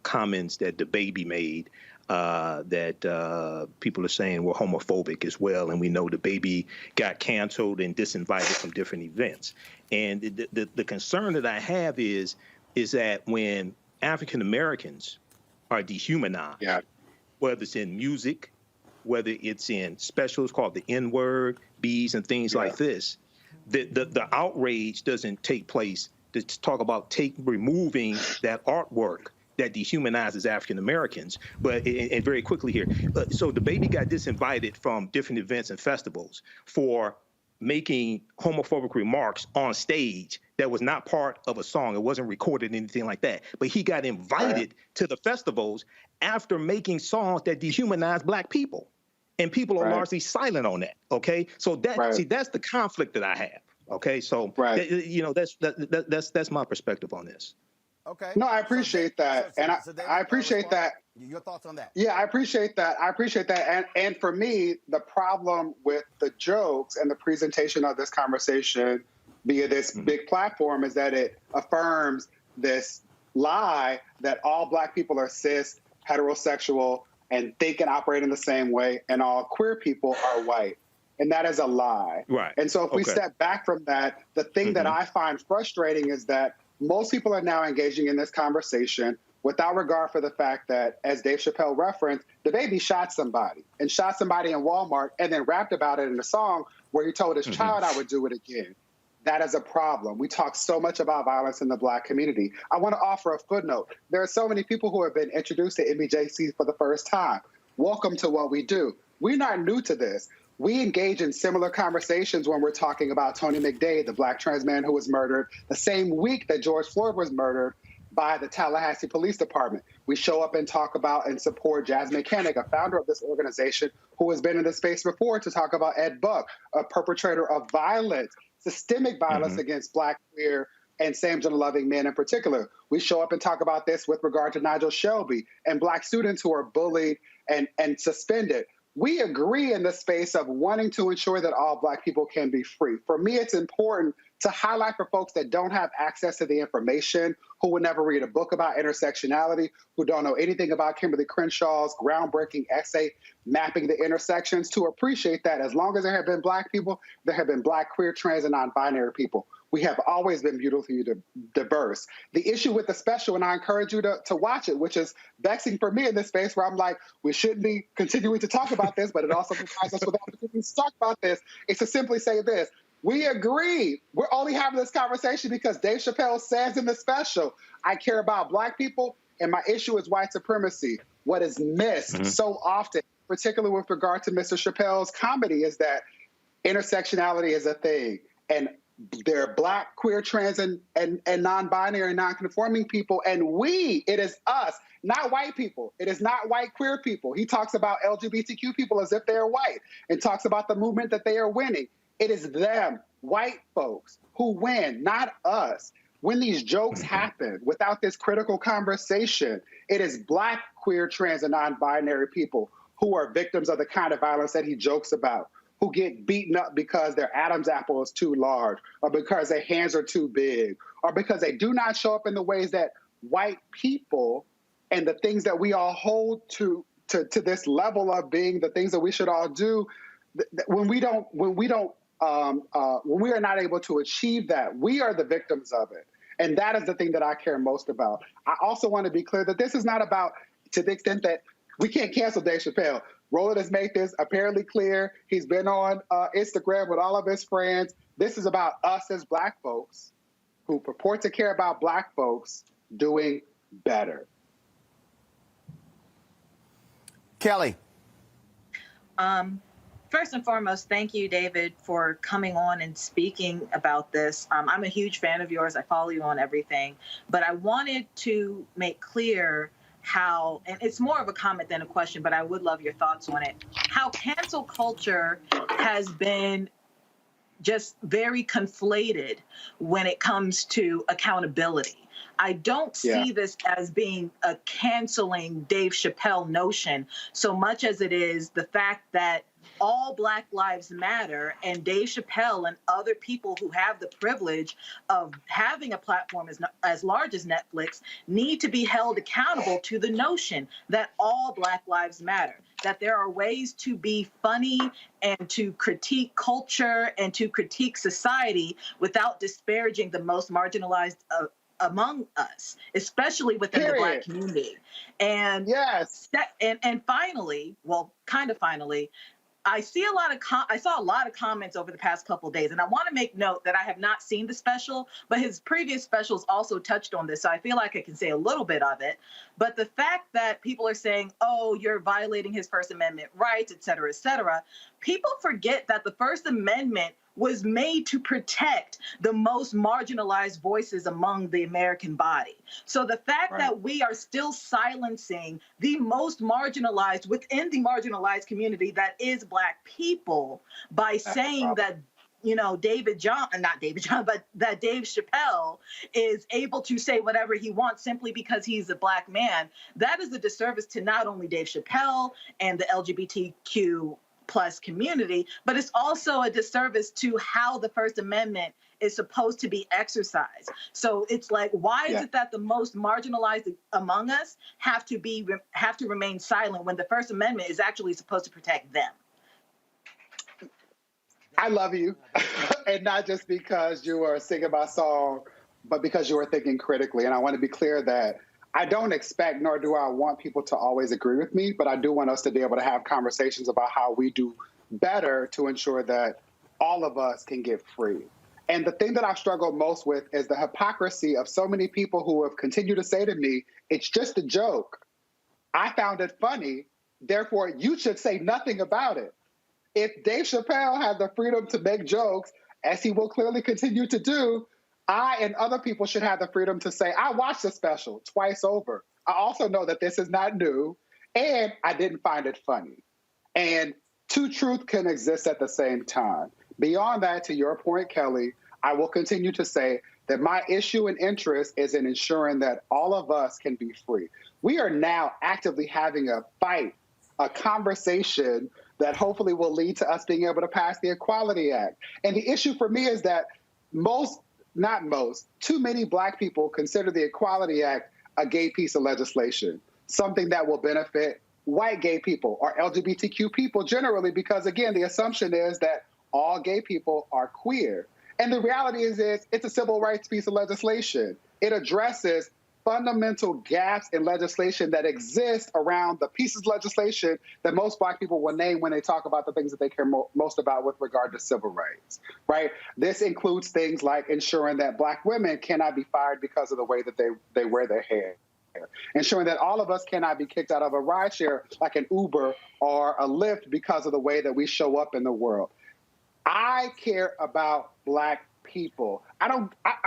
comments that the baby made that people are saying were homophobic as well. And we know the baby got canceled and disinvited from different events. And the concern that I have is that when African Americans are dehumanized, whether it's in music, whether it's in specials called the N-word, B's, and things like this, the outrage doesn't take place to talk about removing that artwork that dehumanizes African Americans. But and very quickly here, so the baby got disinvited from different events and festivals for making homophobic remarks on stage that was not part of a song. It wasn't recorded, anything like that. But he got invited to the festivals after making songs that dehumanize Black people. And people are largely silent on that, okay? So that's the conflict that I have, okay? So, that's my perspective on this. Okay. No, I appreciate that. I appreciate that. Your thoughts on that? Yeah, I appreciate that. And for me, the problem with the jokes and the presentation of this conversation via this big platform is that it affirms this lie that all Black people are cis, heterosexual, and think and operate in the same way, and all queer people are white. And that is a lie. Right. And so if we step back from that, the thing that I find frustrating is that most people are now engaging in this conversation without regard for the fact that, as Dave Chappelle referenced, the baby shot somebody in Walmart and then rapped about it in a song where he told his child, I would do it again. That is a problem. We talk so much about violence in the Black community. I want to offer a footnote. There are so many people who have been introduced to NBJC for the first time. Welcome to what we do. We're not new to this. We engage in similar conversations when we're talking about Tony McDade, the Black trans man who was murdered the same week that George Floyd was murdered by the Tallahassee Police Department. We show up and talk about and support Jasmine Koenig, a founder of this organization who has been in this space before, to talk about Ed Buck, a perpetrator of violence, systemic violence against Black, queer, and same-gender-loving men in particular. We show up and talk about this with regard to Nigel Shelby and Black students who are bullied and suspended. we agree in the space of wanting to ensure that all Black people can be free. For me, it's important to highlight for folks that don't have access to the information, who would never read a book about intersectionality, who don't know anything about Kimberly Crenshaw's groundbreaking essay mapping the intersections, to appreciate that as long as there have been Black people, there have been Black, queer, trans, and non-binary people. We have always been beautifully diverse. The issue with the special, and I encourage you to watch it, which is vexing for me in this space where I'm like, we shouldn't be continuing to talk about this, but it also provides us with opportunities to talk about this, is to simply say this. We agree. We're only having this conversation because Dave Chappelle says in the special, I care about Black people, and my issue is white supremacy. What is missed so often, particularly with regard to Mr. Chappelle's comedy, is that intersectionality is a thing. And there are Black, queer, trans, and non-binary and non-conforming people. And it is us, not white people. It is not white queer people. He talks about LGBTQ people as if they are white and talks about the movement that they are winning. It is them, white folks, who win, not us. When these jokes happen without this critical conversation, it is Black, queer, trans, and non-binary people who are victims of the kind of violence that he jokes about, who get beaten up because their Adam's apple is too large, or because their hands are too big, or because they do not show up in the ways that white people and the things that we all hold to this level of being the things that we should all do. When we are not able to achieve that, we are the victims of it. And that is the thing that I care most about. I also want to be clear that this is not about, to the extent that we can't cancel Dave Chappelle. Roland has made this apparently clear. He's been on Instagram with all of his friends. This is about us as Black folks who purport to care about Black folks doing better. Kelly. First and foremost, thank you, David, for coming on and speaking about this. I'm a huge fan of yours. I follow you on everything. But I wanted to make clear how, and it's more of a comment than a question, but I would love your thoughts on it, how cancel culture has been just very conflated when it comes to accountability. I don't see this as being a canceling Dave Chappelle notion so much as it is the fact that all Black lives matter, and Dave Chappelle and other people who have the privilege of having a platform as large as Netflix need to be held accountable to the notion that all Black lives matter, that there are ways to be funny and to critique culture and to critique society without disparaging the most marginalized among us, especially within the Black community. And and finally, well, kind of finally, I saw a lot of comments over the past couple of days, and I want to make note that I have not seen the special, but his previous specials also touched on this, so I feel like I can say a little bit of it. But the fact that people are saying, oh, you're violating his First Amendment rights, et cetera, people forget that the First Amendment was made to protect the most marginalized voices among the American body. So the fact that we are still silencing the most marginalized within the marginalized community that is Black people by saying that, you know, that Dave Chappelle is able to say whatever he wants simply because he's a Black man, that is a disservice to not only Dave Chappelle and the LGBTQ plus community, but it's also a disservice to how the First Amendment is supposed to be exercised. So it's like, why is it that the most marginalized among us have to remain silent when the First Amendment is actually supposed to protect them? I love you, and not just because you are singing my song, but because you are thinking critically. And I want to be clear that I don't expect, nor do I want people to always agree with me, but I do want us to be able to have conversations about how we do better to ensure that all of us can get free. And the thing that I've struggled most with is the hypocrisy of so many people who have continued to say to me, it's just a joke. I found it funny, therefore you should say nothing about it. If Dave Chappelle had the freedom to make jokes, as he will clearly continue to do, I and other people should have the freedom to say, I watched the special twice over. I also know that this is not new, and I didn't find it funny. And two truths can exist at the same time. Beyond that, to your point, Kelly, I will continue to say that my issue and interest is in ensuring that all of us can be free. We are now actively having a fight, a conversation that hopefully will lead to us being able to pass the Equality Act. And the issue for me is that too many Black people consider the Equality Act a gay piece of legislation, something that will benefit white gay people or LGBTQ people generally, because again, the assumption is that all gay people are queer. And the reality is it's a civil rights piece of legislation. It addresses fundamental gaps in legislation that exist around the pieces of legislation that most Black people will name when they talk about the things that they care most about with regard to civil rights, right? This includes things like ensuring that Black women cannot be fired because of the way that they wear their hair, ensuring that all of us cannot be kicked out of a rideshare like an Uber or a Lyft because of the way that we show up in the world. I care about Black people. I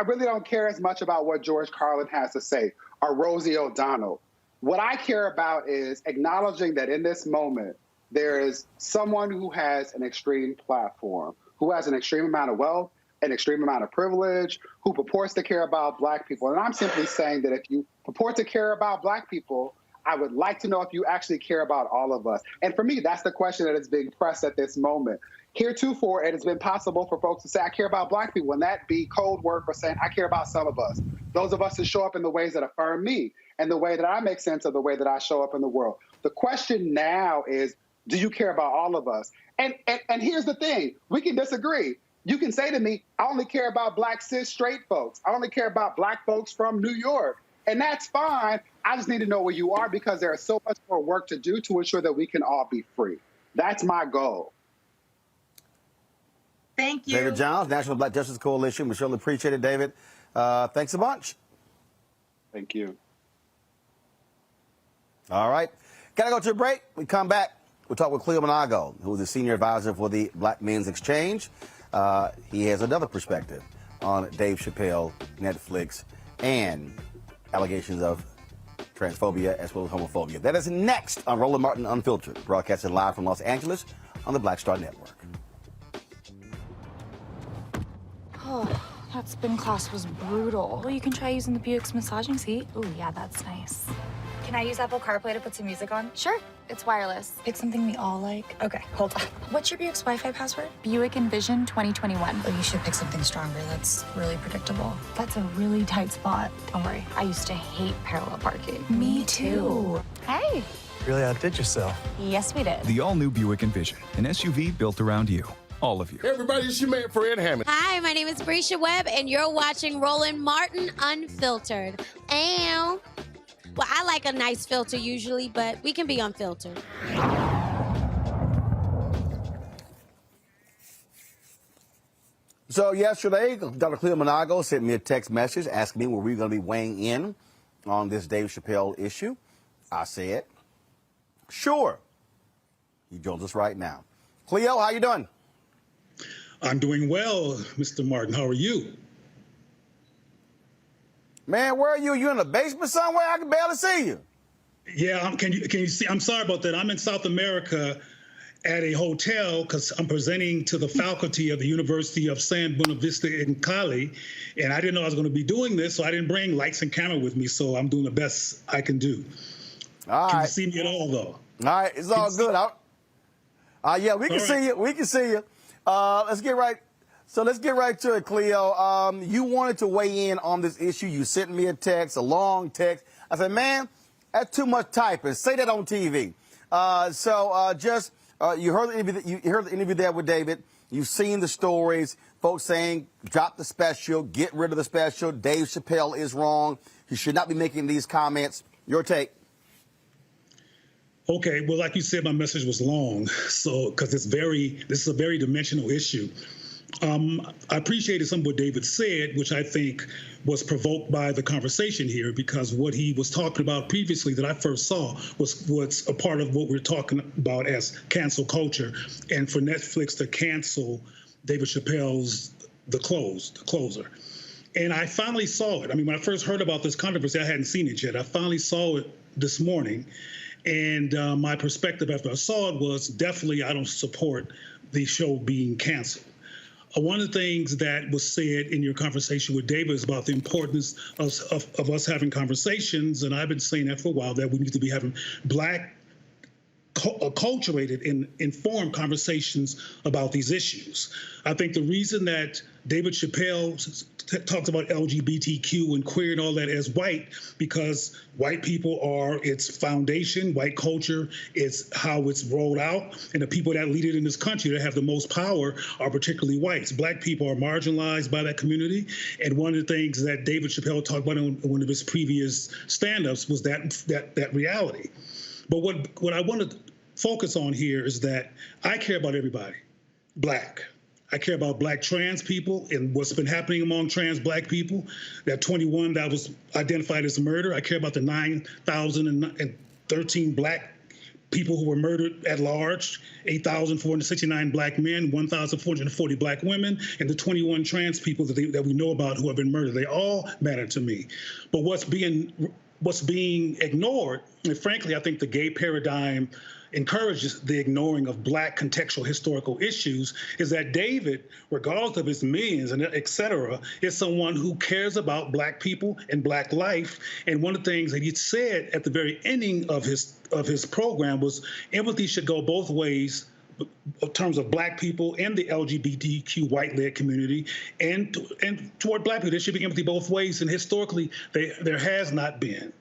really don't care as much about what George Carlin has to say or Rosie O'Donnell. What I care about is acknowledging that in this moment, there is someone who has an extreme platform, who has an extreme amount of wealth, an extreme amount of privilege, who purports to care about Black people. And I'm simply saying that if you purport to care about Black people, I would like to know if you actually care about all of us. And for me, that's the question that is being pressed at this moment. Heretofore, it has been possible for folks to say, I care about Black people, and that be code word for saying, I care about some of us. Those of us who show up in the ways that affirm me and the way that I make sense of the way that I show up in the world. The question now is, do you care about all of us? And here's the thing, we can disagree. You can say to me, I only care about Black cis straight folks. I only care about Black folks from New York. And that's fine. I just need to know where you are because there is so much more work to do to ensure that we can all be free. That's my goal. Thank you. David Johns, National Black Justice Coalition. We surely appreciate it, David. Thanks a bunch. Thank you. All right. Gotta go to a break. We come back. We'll talk with Cleo Monago, who is the senior advisor for the Black Men's Exchange. He has another perspective on Dave Chappelle, Netflix, and allegations of transphobia as well as homophobia. That is next on Roland Martin Unfiltered, broadcasting live from Los Angeles on the Black Star Network. Oh, that spin class was brutal. Well, you can try using the Buick's massaging seat. Oh, yeah, that's nice. Can I use Apple CarPlay to put some music on? Sure, it's wireless. Pick something we all like. Okay, hold on. What's your Buick's Wi-Fi password? Buick Envision 2021. Oh, you should pick something stronger. That's really predictable. That's a really tight spot. Don't worry, I used to hate parallel parking. Me too. Hey. Really outdid yourself. Yes, we did. The all-new Buick Envision, an SUV built around you. All of you. Hey everybody, it's your man Fred Hammond. Hi, my name is Brescia Webb, and you're watching Roland Martin Unfiltered. Ow. Well, I like a nice filter usually, but we can be unfiltered. So yesterday, Dr. Cleo Monago sent me a text message asking me were we going to be weighing in on this Dave Chappelle issue. I said, sure. He joins us right now. Cleo, how you doing? I'm doing well, Mr. Martin. How are you? Man, where are you? You in the basement somewhere? I can barely see you. Yeah, can you see? I'm sorry about that. I'm in South America at a hotel because I'm presenting to the faculty of the University of San Buenavista in Cali, and I didn't know I was going to be doing this, so I didn't bring lights and camera with me, so I'm doing the best I can do. All right. Can you see me at all, though? All right, it's all good. Yeah, we can see you. We can see you. Let's get right to it, Cleo. You wanted to weigh in on this issue. You sent me a text, a long text. I said, man, that's too much typing. Say that on TV. You heard the interview there with David. You've seen the stories. Folks saying, drop the special, get rid of the special. Dave Chappelle is wrong. He should not be making these comments. Your take. Okay, well, like you said, my message was long, so because this is a very dimensional issue. I appreciated some of what David said, which I think was provoked by the conversation here, because what he was talking about previously that I first saw was a part of what we're talking about as cancel culture, and for Netflix to cancel David Chappelle's The Closer. And I finally saw it. I mean, when I first heard about this controversy, I hadn't seen it yet. I finally saw it this morning. And my perspective after I saw it was definitely I don't support the show being canceled. One of the things that was said in your conversation with David is about the importance of us having conversations, and I've been saying that for a while, that we need to be having Black acculturated and informed conversations about these issues. I think the reason that David Chappelle talks about LGBTQ and queer and all that as white, because white people are its foundation, white culture is how it's rolled out, and the people that lead it in this country that have the most power are particularly whites. Black people are marginalized by that community, and one of the things that David Chappelle talked about in one of his previous stand-ups was that reality. But what I want to focus on here is that I care about everybody, Black. I care about Black trans people and what's been happening among trans Black people. That 21 that was identified as murder. I care about the 9,013 Black people who were murdered at large, 8,469 Black men, 1,440 Black women, and the 21 trans people that we know about who have been murdered. They all matter to me. But what's being ignored, and frankly, I think the gay paradigm encourages the ignoring of Black contextual historical issues, is that David, regardless of his millions and et cetera, is someone who cares about Black people and Black life. And one of the things that he said at the very ending of his program was empathy should go both ways in terms of Black people and the LGBTQ white-led community, and toward Black people. There should be empathy both ways, and historically there has not been.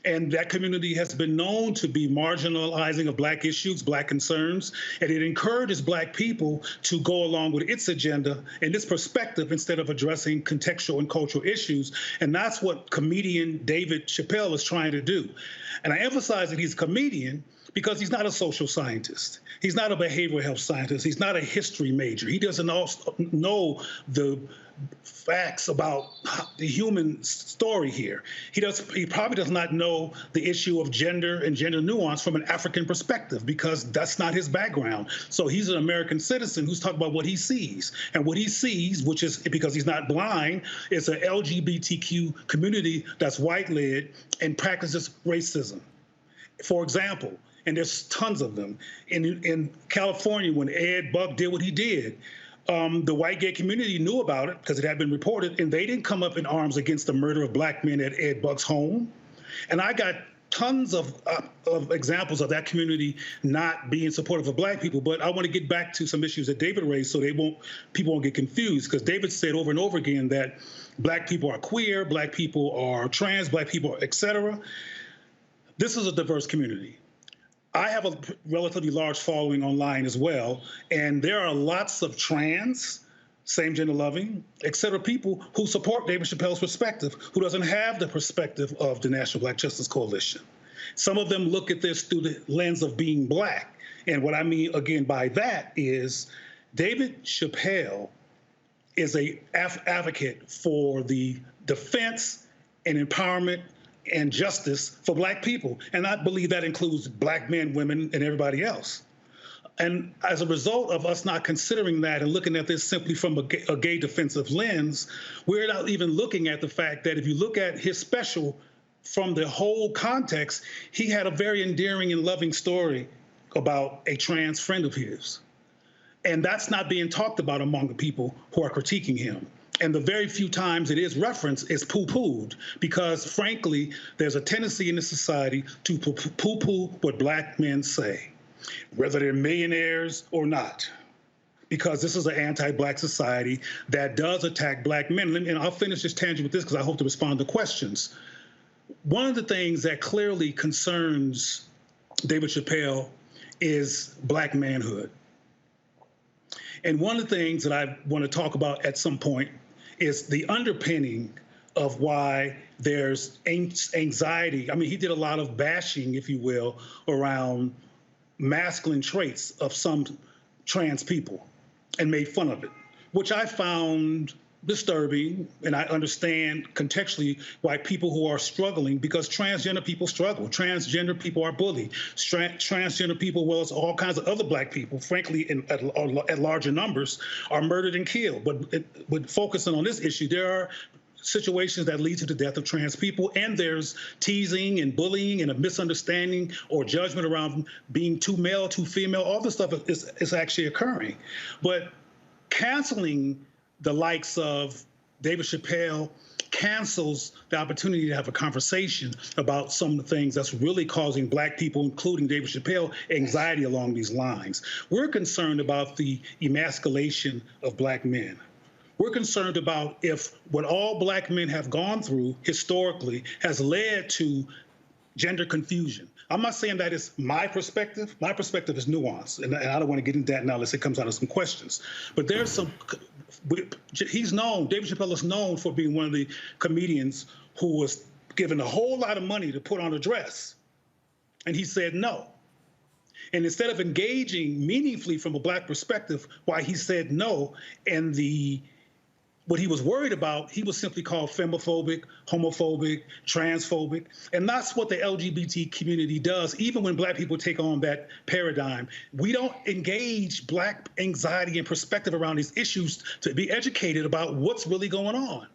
And that community has been known to be marginalizing of Black issues, Black concerns, and it encourages Black people to go along with its agenda and its perspective instead of addressing contextual and cultural issues. And that's what comedian David Chappelle is trying to do. And I emphasize that he's a comedian because he's not a social scientist. He's not a behavioral health scientist. He's not a history major. He doesn't know the facts about the human story here. He probably does not know the issue of gender and gender nuance from an African perspective, because that's not his background. So he's an American citizen who's talking about what he sees. And what he sees, which is, because he's not blind, is an LGBTQ community that's white-led and practices racism. For example, and there's tons of them, in California, when Ed Buck did what he did, the white gay community knew about it because it had been reported, and they didn't come up in arms against the murder of Black men at Ed Buck's home. And I got tons of examples of that community not being supportive of Black people. But I want to get back to some issues that David raised so people won't get confused, because David said over and over again that Black people are queer, Black people are trans, Black people, et cetera. This is a diverse community. I have a relatively large following online as well, and there are lots of trans, same-gender loving, et cetera, people who support David Chappelle's perspective, who doesn't have the perspective of the National Black Justice Coalition. Some of them look at this through the lens of being Black. And what I mean, again, by that is David Chappelle is an advocate for the defense and empowerment and justice for Black people. And I believe that includes Black men, women, and everybody else. And as a result of us not considering that and looking at this simply from a gay defensive lens, we're not even looking at the fact that if you look at his special from the whole context, he had a very endearing and loving story about a trans friend of his. And that's not being talked about among the people who are critiquing him. And the very few times it is referenced is poo-pooed, because frankly, there's a tendency in this society to poo-poo what Black men say, whether they're millionaires or not, because this is an anti-Black society that does attack Black men. And I'll finish this tangent with this because I hope to respond to questions. One of the things that clearly concerns David Chappelle is Black manhood. And one of the things that I want to talk about at some point is the underpinning of why there's anxiety. I mean, he did a lot of bashing, if you will, around masculine traits of some trans people and made fun of it, which I found disturbing. And I understand contextually why people who are struggling, because transgender people struggle. Transgender people are bullied. Transgender people, well as all kinds of other Black people, frankly, at larger numbers, are murdered and killed. But focusing on this issue, there are situations that lead to the death of trans people, and there's teasing and bullying and a misunderstanding or judgment around being too male, too female. All this stuff is actually occurring. But canceling the likes of David Chappelle, cancels the opportunity to have a conversation about some of the things that's really causing Black people, including David Chappelle, anxiety along these lines. We're concerned about the emasculation of Black men. We're concerned about if what all Black men have gone through historically has led to gender confusion. I'm not saying that is my perspective. My perspective is nuanced, and I don't want to get into that now unless it comes out of some questions. But there's some, he's known, David Chappelle is known for being one of the comedians who was given a whole lot of money to put on a dress, and he said no. And instead of engaging meaningfully from a Black perspective why he said no, and what he was worried about, he was simply called femophobic, homophobic, transphobic. And that's what the LGBT community does. Even when Black people take on that paradigm, we don't engage Black anxiety and perspective around these issues to be educated about what's really going on.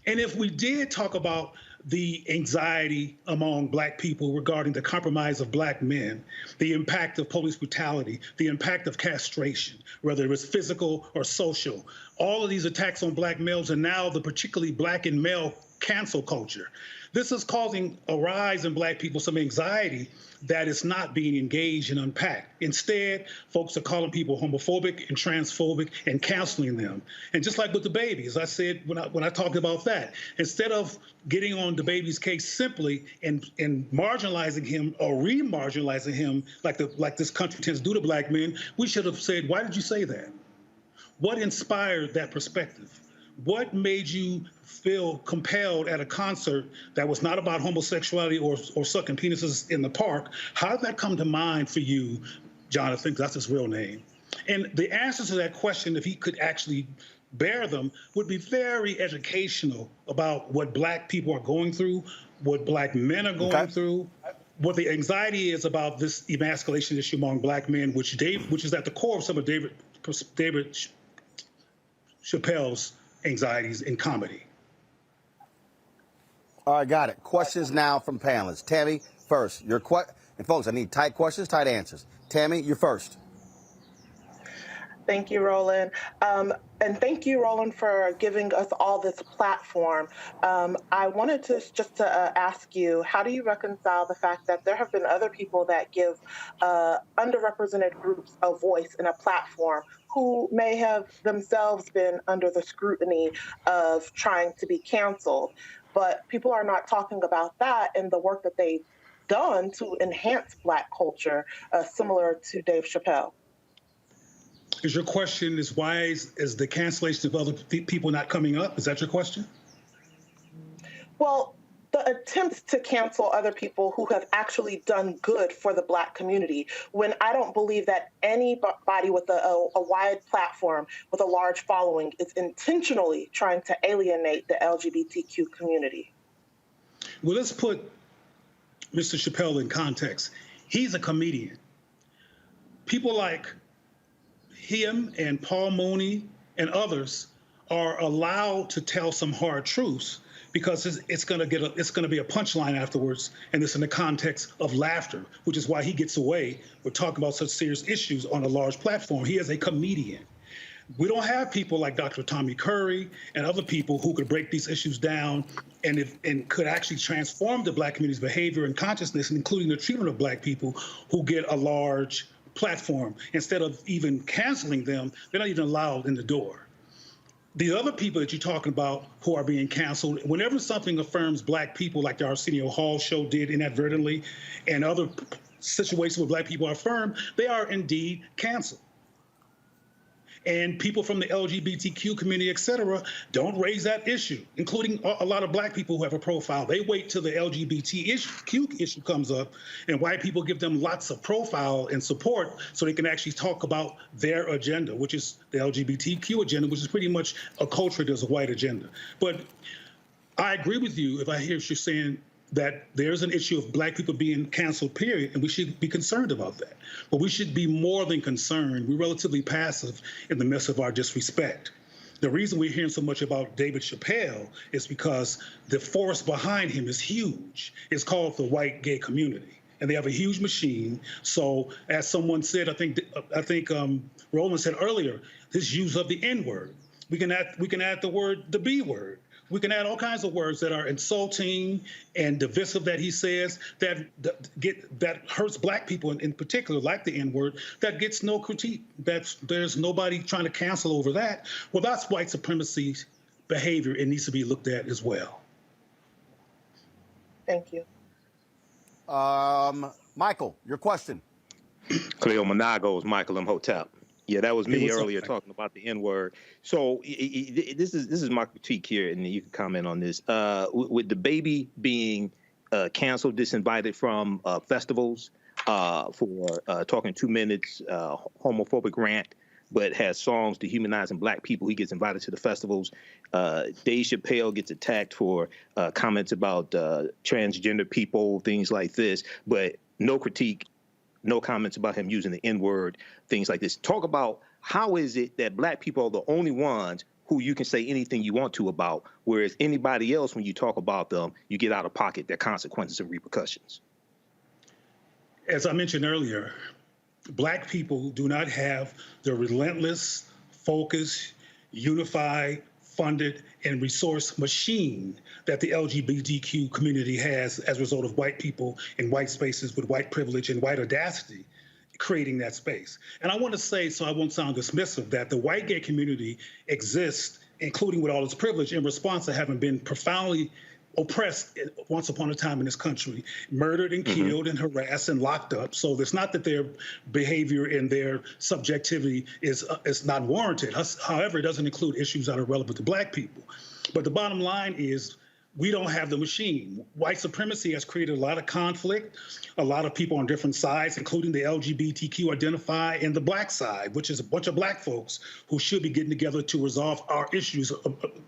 And if we did talk about the anxiety among Black people regarding the compromise of Black men, the impact of police brutality, the impact of castration, whether it's physical or social, all of these attacks on Black males, and now the particularly Black and male cancel culture. This is causing a rise in Black people some anxiety that is not being engaged and unpacked. Instead, folks are calling people homophobic and transphobic and canceling them. And just like with the baby, as I said when I talked about that, instead of getting on the baby's case simply and marginalizing him or re-marginalizing him like this country tends to do to Black men, we should have said, why did you say that? What inspired that perspective? What made you feel compelled at a concert that was not about homosexuality or sucking penises in the park? How did that come to mind for you, Jonathan? That's his real name. And the answers to that question, if he could actually bear them, would be very educational about what Black people are going through, what Black men are going through, what the anxiety is about this emasculation issue among Black men, which is at the core of some of David Chappelle's anxieties in comedy. All right, got it. Questions now from panelists. Tammy, first. And folks, I need tight questions, tight answers. Tammy, you're first. Thank you, Roland. And thank you, Roland, for giving us all this platform. I wanted to just ask you, how do you reconcile the fact that there have been other people that give underrepresented groups a voice and a platform who may have themselves been under the scrutiny of trying to be canceled, but people are not talking about that and the work that they've done to enhance Black culture, similar to Dave Chappelle? Is your question why is the cancellation of other people not coming up? Is that your question? Well, the attempts to cancel other people who have actually done good for the Black community, when I don't believe that anybody with a wide platform, with a large following, is intentionally trying to alienate the LGBTQ community. Well, let's put Mr. Chappelle in context. He's a comedian. People like him and Paul Mooney and others are allowed to tell some hard truths because it's going to be a punchline afterwards, and it's in the context of laughter, which is why he gets away with talking about such serious issues on a large platform. He is a comedian. We don't have people like Dr. Tommy Curry and other people who could break these issues down and could actually transform the Black community's behavior and consciousness, including the treatment of Black people who get a large platform. Instead of even canceling them, they're not even allowed in the door. The other people that you're talking about who are being canceled, whenever something affirms Black people, like the Arsenio Hall show did inadvertently, and other situations where Black people are affirmed, they are indeed canceled. And people from the LGBTQ community, et cetera, don't raise that issue, including a lot of Black people who have a profile. They wait till the LGBTQ issue comes up, and white people give them lots of profile and support so they can actually talk about their agenda, which is the LGBTQ agenda, which is pretty much a culture that's a white agenda. But I agree with you if I hear what you're saying, that there's an issue of Black people being canceled, period, and we should be concerned about that. But we should be more than concerned. We're relatively passive in the midst of our disrespect. The reason we're hearing so much about David Chappelle is because the force behind him is huge. It's called the white gay community, and they have a huge machine. So as someone said, I think Roland said earlier, his use of the N-word. We can add the B word. We can add all kinds of words that are insulting and divisive that he says that hurts black people in particular, like the N-word, that gets no critique. There's nobody trying to cancel over that. Well, that's white supremacy behavior. It needs to be looked at as well. Thank you. Michael, your question. Cleo Monagos, Michael Imhotep. Yeah, that was me earlier talking about the N-word. So this is my critique here, and you can comment on this. With the baby being canceled, disinvited from festivals for talking 2 minutes, homophobic rant, but has songs dehumanizing black people. He gets invited to the festivals. Dave Chappelle gets attacked for comments about transgender people, things like this, but no critique. No comments about him using the N-word, things like this. Talk about how is it that black people are the only ones who you can say anything you want to about, whereas anybody else, when you talk about them, you get out of pocket their consequences and repercussions. As I mentioned earlier, black people do not have the relentless, focused, unified, funded, and resource machine that the LGBTQ community has as a result of white people in white spaces with white privilege and white audacity creating that space. And I want to say, so I won't sound dismissive, that the white gay community exists, including with all its privilege, in response to having been profoundly oppressed once upon a time in this country, murdered and killed and harassed and locked up. So it's not that their behavior and their subjectivity is not warranted. However, it doesn't include issues that are relevant to black people. But the bottom line is we don't have the machine. White supremacy has created a lot of conflict, a lot of people on different sides, including the LGBTQ identify and the black side, which is a bunch of black folks who should be getting together to resolve our issues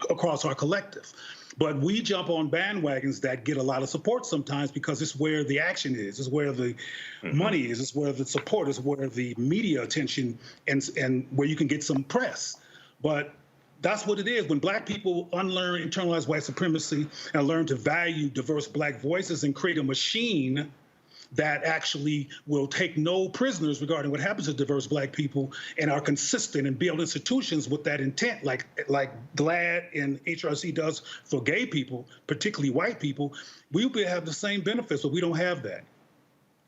across our collective. But we jump on bandwagons that get a lot of support sometimes because it's where the action is, it's where the money is, it's where the support is, where the media attention and where you can get some press. But that's what it is. When black people unlearn internalized white supremacy and learn to value diverse black voices and create a machine that actually will take no prisoners regarding what happens to diverse black people and are consistent and build institutions with that intent, like GLAAD and HRC does for gay people, particularly white people, we will have the same benefits, but we don't have that.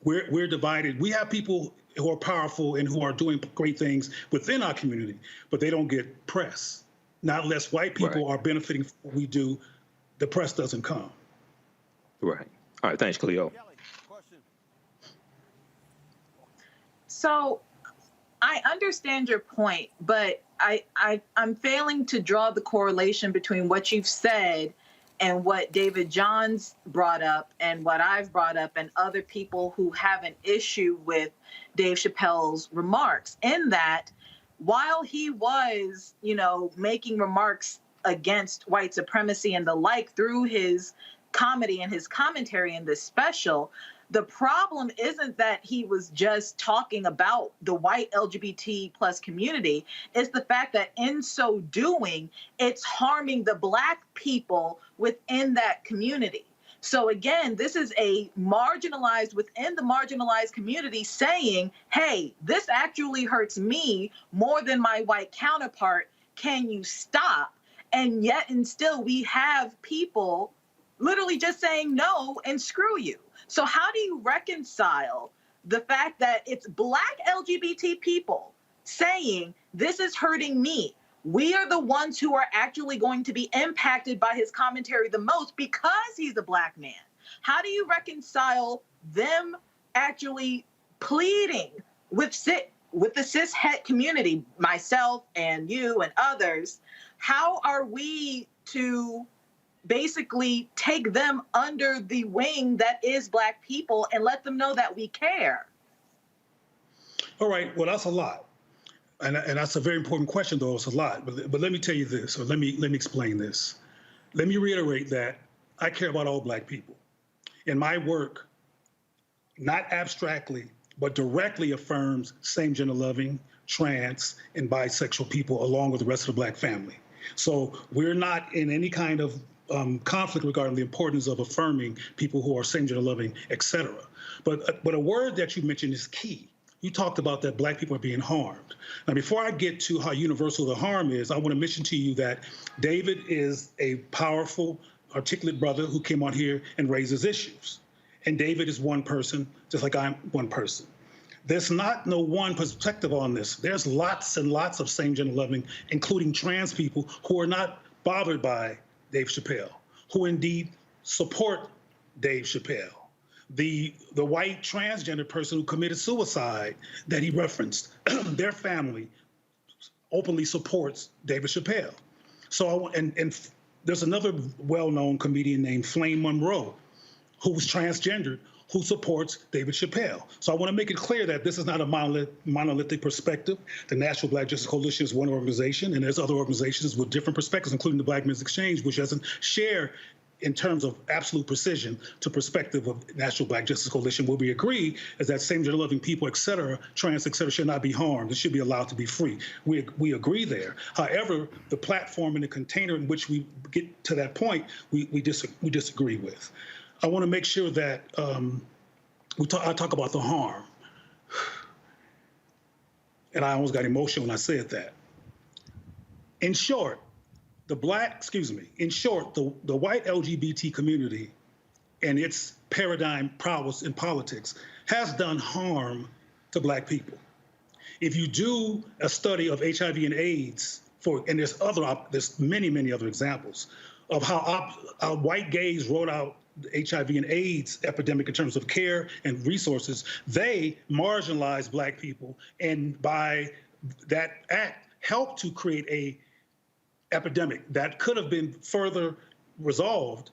We're divided. We have people who are powerful and who are doing great things within our community, but they don't get press. Not unless white people are benefiting from what we do, the press doesn't come. Right. All right. Thanks, Cleo. So I understand your point, but I'm failing to draw the correlation between what you've said and what David Johns brought up and what I've brought up and other people who have an issue with Dave Chappelle's remarks, in that while he was, making remarks against white supremacy and the like through his comedy and his commentary in this special, the problem isn't that he was just talking about the white LGBT plus community. It's the fact that in so doing, it's harming the black people within that community. So again, this is a marginalized within the marginalized community saying, hey, this actually hurts me more than my white counterpart. Can you stop? And yet and still we have people literally just saying no and screw you. So how do you reconcile the fact that it's black LGBT people saying this is hurting me? We are the ones who are actually going to be impacted by his commentary the most because he's a black man. How do you reconcile them actually pleading with the cis het community, myself and you and others? How are we to basically take them under the wing that is black people and let them know that we care? All right, well, that's a lot. And that's a very important question, though. It's a lot. But let me tell you this, or let me explain this. Let me reiterate that I care about all black people. And my work, not abstractly, but directly affirms same-gender loving, trans, and bisexual people, along with the rest of the black family. So we're not in any kind of conflict regarding the importance of affirming people who are same-gender loving, et cetera. But a word that you mentioned is key. you talked about that black people are being harmed. Now, before I get to how universal the harm is, I want to mention to you that David is a powerful, articulate brother who came on here and raises issues. And David is one person, just like I'm one person. There's not no one perspective on this. There's lots and lots of same-gender loving, including trans people, who are not bothered by Dave Chappelle, who indeed support Dave Chappelle. The white transgender person who committed suicide that he referenced, their family openly supports David Chappelle. So, and there's another well-known comedian named Flame Monroe, who's transgendered, who supports David Chappelle. So I want to make it clear that this is not a monolithic perspective. The National Black Justice Coalition is one organization, and there's other organizations with different perspectives, including the Black Men's Exchange, which doesn't share in terms of absolute precision to perspective of National Black Justice Coalition. Where we agree is that same-gender loving people, et cetera, trans, et cetera, should not be harmed. It should be allowed to be free. We agree there. However, the platform and the container in which we get to that point, we disagree with. I want to make sure that I talk about the harm. And I almost got emotional when I said that. In short, the white LGBT community and its paradigm prowess in politics has done harm to black people. If you do a study of HIV and AIDS, and there's many, many other examples of how white gays wrote out the HIV and AIDS epidemic in terms of care and resources, they marginalized black people, and by that act helped to create a epidemic that could have been further resolved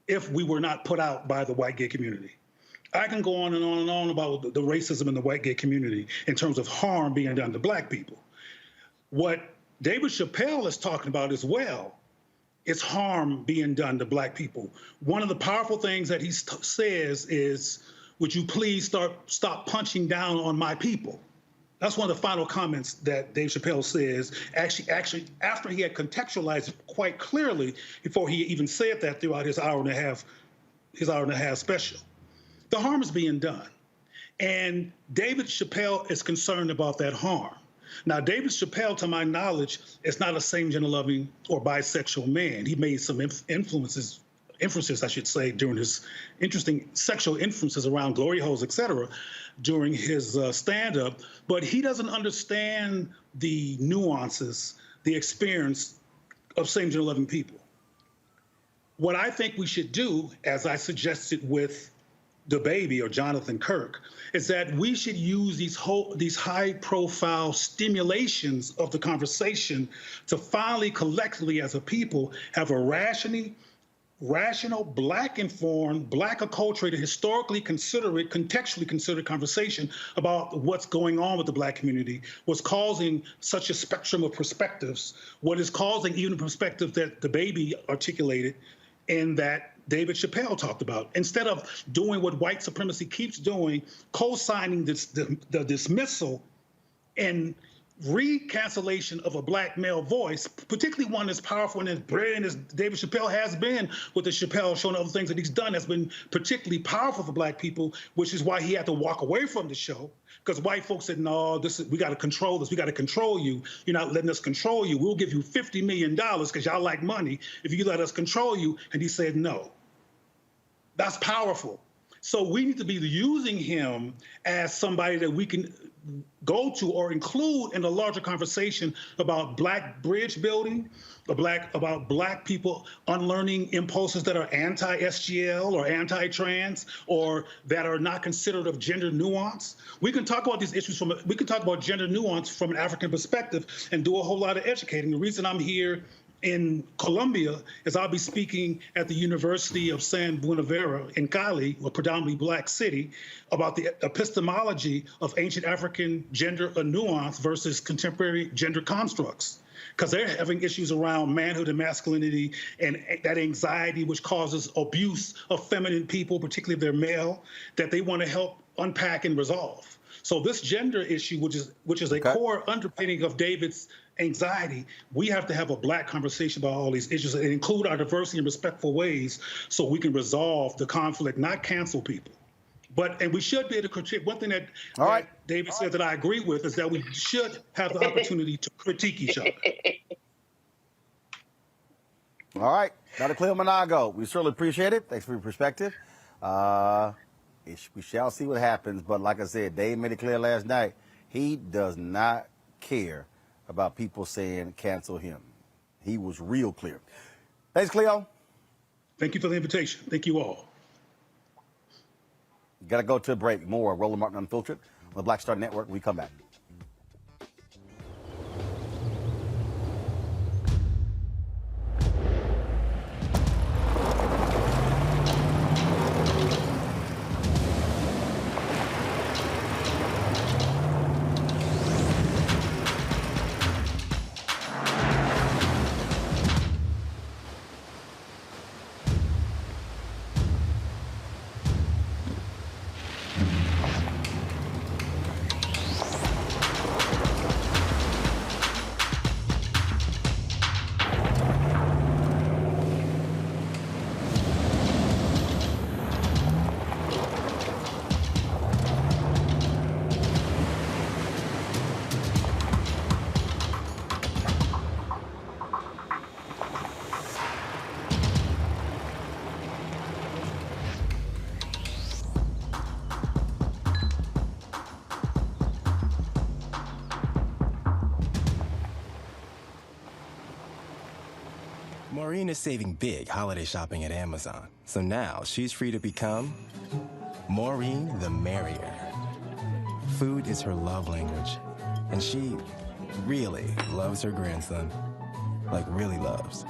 if we were not put out by the white gay community. I can go on and on and on about the racism in the white gay community in terms of harm being done to black people. What David Chappelle is talking about as well is harm being done to black people. One of the powerful things that he says is, would you please stop punching down on my people? That's one of the final comments that Dave Chappelle says, actually after he had contextualized it quite clearly before he even said that throughout his hour and a half special. The harm is being done. And David Chappelle is concerned about that harm. Now, David Chappelle, to my knowledge, is not a same-gender loving or bisexual man. He made some inferences, I should say, during his interesting sexual inferences around glory holes, et cetera, during his stand-up. But he doesn't understand the nuances, the experience of same-gender loving people. What I think we should do, as I suggested with the baby or Jonathan Kirk, is that we should use these high-profile stimulations of the conversation to finally, collectively, as a people, have a rational, Black-informed, Black-acculturated, historically considerate, contextually considered conversation about what's going on with the Black community, what's causing such a spectrum of perspectives, what is causing even a perspective that the baby articulated and that David Chappelle talked about. Instead of doing what white supremacy keeps doing, co-signing the dismissal and re-cancellation of a Black male voice, particularly one as powerful and as brilliant as David Chappelle has been with the Chappelle show and other things that he's done, has been particularly powerful for Black people, which is why he had to walk away from the show, because white folks said, no, we got to control this. We got to control you. You're not letting us control you. We'll give you $50 million because y'all like money if you let us control you. And he said, no. That's powerful. So we need to be using him as somebody that we can go to or include in a larger conversation about Black bridge building, about Black people unlearning impulses that are anti-SGL or anti-trans or that are not considered of gender nuance. We can talk about these issues we can talk about gender nuance from an African perspective and do a whole lot of educating. The reason I'm here in Colombia is I'll be speaking at the University of San Buenaventura in Cali, a predominantly Black city, about the epistemology of ancient African gender nuance versus contemporary gender constructs. Because they're having issues around manhood and masculinity and that anxiety which causes abuse of feminine people, particularly if they're male, that they want to help unpack and resolve. So this gender issue, which is a core underpinning of David's anxiety, we have to have a Black conversation about all these issues and include our diversity in respectful ways so we can resolve the conflict, not cancel people, And we should be able to critique. One thing that David said that I agree with is that we should have the opportunity to critique each other. All right, Dr. Cleo Monago, we certainly appreciate it. Thanks for your perspective. We shall see what happens, but like I said, Dave made it clear last night, he does not care about people saying cancel him. He was real clear. Thanks, Cleo. Thank you for the invitation. Thank you all. Got to go to a break. More Roland Martin Unfiltered on the Black Star Network. We come back. Maureen is saving big holiday shopping at Amazon, so now she's free to become Maureen the Merrier. Food is her love language, and she really loves her grandson. Like, really loves.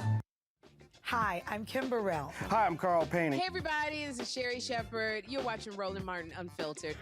Hi, I'm Kim Burrell. Hi, I'm Carl Payne. Hey, everybody, this is Sherry Shepherd. You're watching Roland Martin Unfiltered.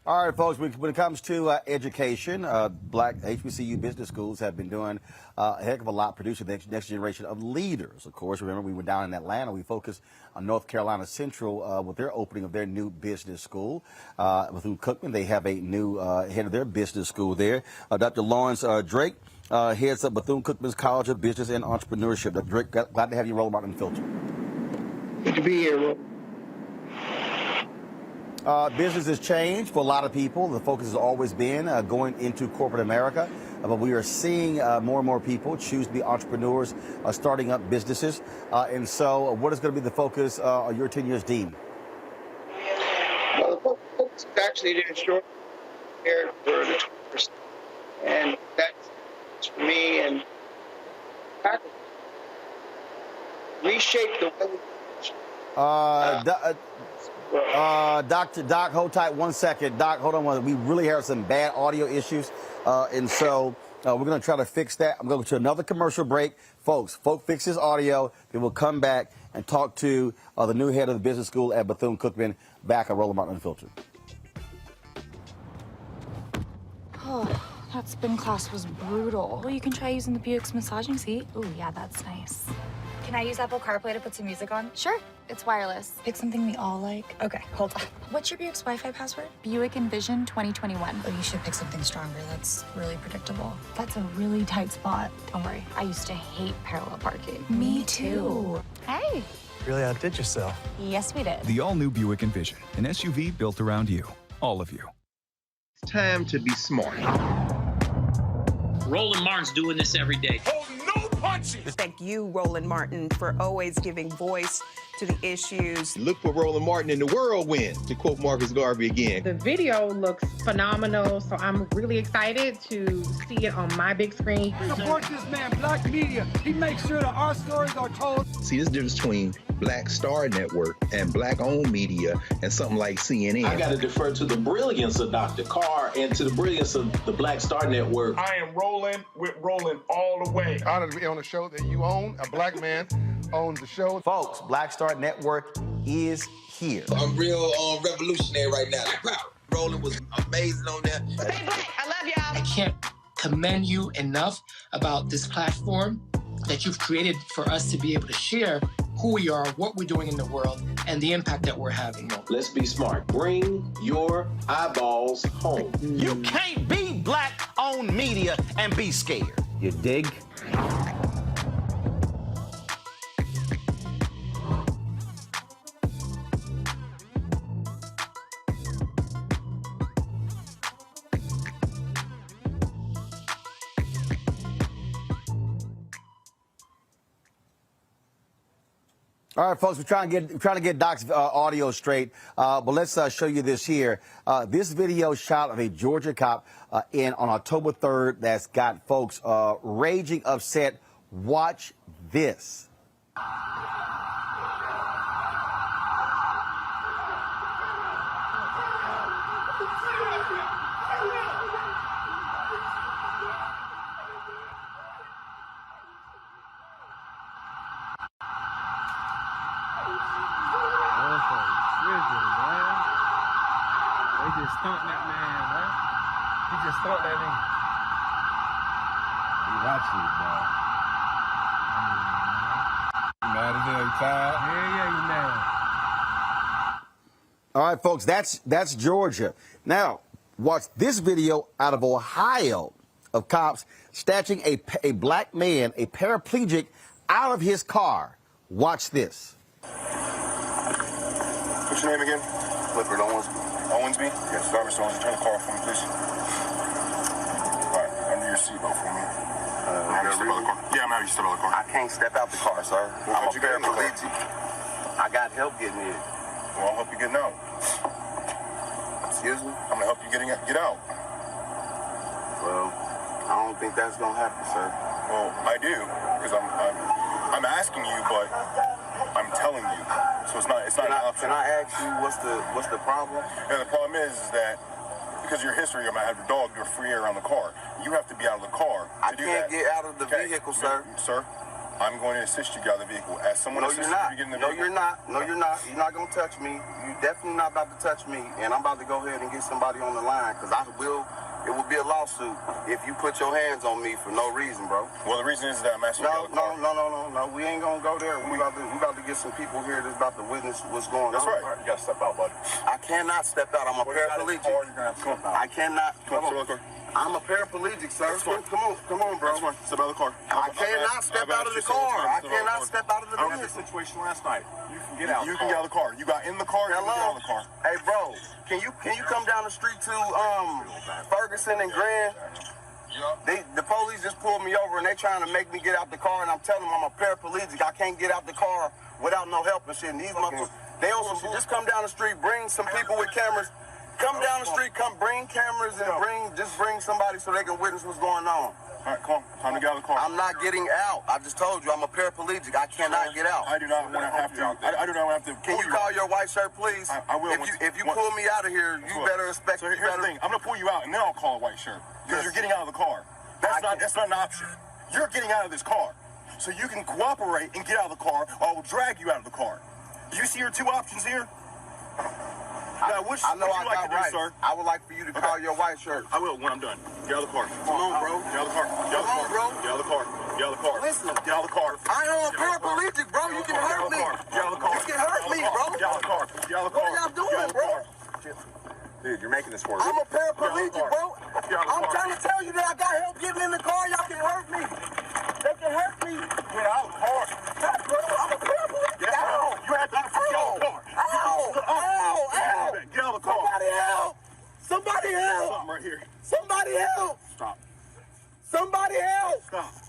All right, folks, when it comes to education, black HBCU business schools have been doing a heck of a lot, producing the next generation of leaders. Of course, remember, we were down in Atlanta. We focused on North Carolina Central with their opening of their new business school. Bethune-Cookman, they have a new head of their business school there. Dr. Lawrence Drake heads up Bethune-Cookman's College of Business and Entrepreneurship. Dr. Drake, glad to have you, Roland Martin Unfiltered. Good to be here, Roland. Business has changed for a lot of people. The focus has always been going into corporate America, but we are seeing more and more people choose to be entrepreneurs, starting up businesses. And so what is going to be the focus on your tenure as dean? Well, the focus is actually to ensure here for the 20%. And that's for me and reshape the way. Doc, hold tight 1 second. Doc, hold on. We really have some bad audio issues. And so we're going to try to fix that. I'm going to another commercial break. Folks, fix his audio. Then we'll come back and talk to the new head of the business school at Bethune-Cookman back on Roland Martin Unfiltered. Oh, that spin class was brutal. Well, you can try using the Buick's massaging seat. Oh, yeah, that's nice. Can I use Apple CarPlay to put some music on? Sure, it's wireless. Pick something we all like. Okay, hold on. What's your Buick's Wi-Fi password? Buick Envision 2021. Oh, you should pick something stronger. That's really predictable. That's a really tight spot. Don't worry, I used to hate parallel parking. Me too. Hey. Really outdid yourself. Yes, we did. The all-new Buick Envision, an SUV built around you, all of you. It's time to be smart. Roland Martin's doing this every day. Oh, no punches! Thank you, Roland Martin, for always giving voice to the issues. Look for Roland Martin in the whirlwind, to quote Marcus Garvey again. The video looks phenomenal, so I'm really excited to see it on my big screen. Support this man, Black Media. He makes sure that our stories are told. See, this difference between Black Star Network and Black-owned media and something like CNN. I got to defer to the brilliance of Dr. Carr and to the brilliance of the Black Star Network. I am rolling with Roland all the way. Honored to be on a show that you own. A black man owns the show. Folks, Black Star Network is here. I'm real revolutionary right now. Roland was amazing on there. Stay black. I love y'all. I can't commend you enough about this platform that you've created for us to be able to share who we are, what we're doing in the world, and the impact that we're having. Let's be smart. Bring your eyeballs home. You can't be black-owned media and be scared. You dig? All right, folks, we're trying to get Doc's audio straight, but let's show you this here. This video shot of a Georgia cop on October 3rd that's got folks raging upset. Watch this. They just stumped that man, man. He just stumped that nigga. He watching it, bro. You mad as hell? You tired? Yeah, you mad. All right, folks, that's Georgia. Now, watch this video out of Ohio of cops snatching a black man, a paraplegic, out of his car. Watch this. What's your name again? Clifford Owensby? Yes, sir. Mr. Owensby, turn the car off for me, please. All right, under your seatbelt for me. Yeah, I'm having you step out of the car. I can't step out the car, sir. I'm a paraplegic. I got help getting in. Well, I'll help you getting out. Excuse me? I'm gonna help you get out. Well, I don't think that's gonna happen, sir. Well, I do, because I'm asking you, but I'm telling you. So it's not an option. Can I ask you what's the problem? Yeah, the problem is that because of your history, I'm gonna have your dog do a free air around the car. You have to be out of the car. I can't get out of the vehicle, sir. Sir, I'm going to assist you get out of the vehicle. As someone assists you to get in the vehicle. No, you're not. No, you're not. You're not gonna touch me. You're definitely not about to touch me. And I'm about to go ahead and get somebody on the line because it will be a lawsuit if you put your hands on me for no reason, bro. Well, the reason is that I'm asking you. No. We ain't gonna go there. We about to get some people here that's about to witness what's going on. That's right. You gotta step out, buddy. I cannot step out. I'm a paraplegic. I cannot. Come on. I'm a paraplegic, sir. Come on, bro. Step out of the car. I cannot step out of the car. I cannot step out of the vehicle. I had this situation last night. You can get out. You can get out of the car. You got in the car. Hello? You can get out of the car. Hey, bro. Can you come down the street to Ferguson and Grand? The police just pulled me over and they trying to make me get out the car, and I'm telling them I'm a paraplegic. I can't get out the car without no help and shit. And these motherfuckers, they also should just come down the street, bring some people with cameras. Come down the street, bring cameras and bring somebody so they can witness what's going on. All right, come on. Time to get out of the car. I'm not getting out. I just told you I'm a paraplegic. I cannot get out. I do not want to have to. I do not want to have to. Can you call your white shirt, please? I will. If you pull me out of here, you better expect. So here's the thing. I'm gonna pull you out and then I'll call a white shirt because you're getting out of the car. That's not an option. You're getting out of this car, so you can cooperate and get out of the car, or I will drag you out of the car. Do you see your two options here? Now, which would you like to do, sir? I would like for you to call your white shirt. I will when I'm done. Get out of the car. Come on, bro. Get out of the car. Get out of the car. Come on, bro. Get out of the car. Get out of the car. Listen. Get out of the car. I am a paraplegic, bro. You can hurt me. Get out of the car. You can hurt me, bro. Get out of the car. Get out of the car. What are y'all doing, bro? Dude, you're making this worse. I'm a paraplegic, bro. I'm trying to tell you that I got help getting in the car. Y'all can hurt me. They can hurt me. Get out of the car. Bro, I'm a paraplegic. Get out. You have to get out of the car. Ow. Get out of the car. Somebody help. Somebody help. Stop right here. Somebody help. Stop. Somebody help. Stop.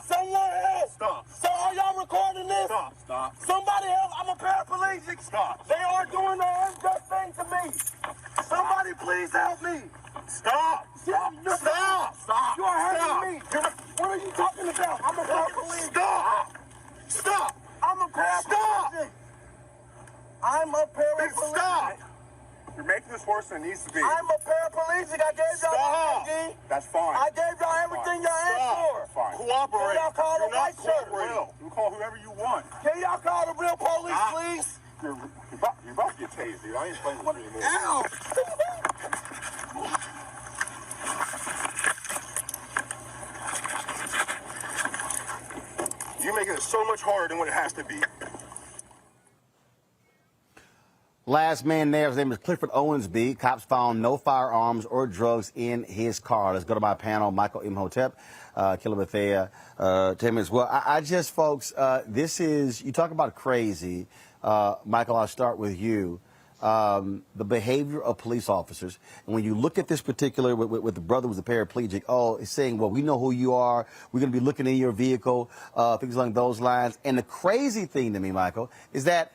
Someone help. Stop. So are y'all recording this? Stop. Somebody help. I'm a paraplegic. Stop. They are doing the unjust thing to me. Somebody please help me. Stop. Stop. You are hurting me. What are you talking about? I'm a paraplegic. Stop. I'm a paraplegic. I'm a paraplegic. Stop. You're making this worse than it needs to be. I'm a paraplegic. I gave y'all my ID. That's fine. I gave y'all everything y'all asked for. That's fine. Cooperate. Can y'all call the white shirt? You call whoever you want. Can y'all call the real police, please? You're about to get tased, dude. I ain't playing with you anymore. Ow! it so much harder than what it has to be. Last man there, his name is Clifford Owensby. Cops found no firearms or drugs in his car. Let's go to my panel, Michael Imhotep, Killer Bethea, Tim as well. I just, folks, this is, you talk about crazy. Michael, I'll start with you. The behavior of police officers. And when you look at this particular, with the brother who's a paraplegic, it's saying, well, we know who you are. We're going to be looking in your vehicle, things along those lines. And the crazy thing to me, Michael, is that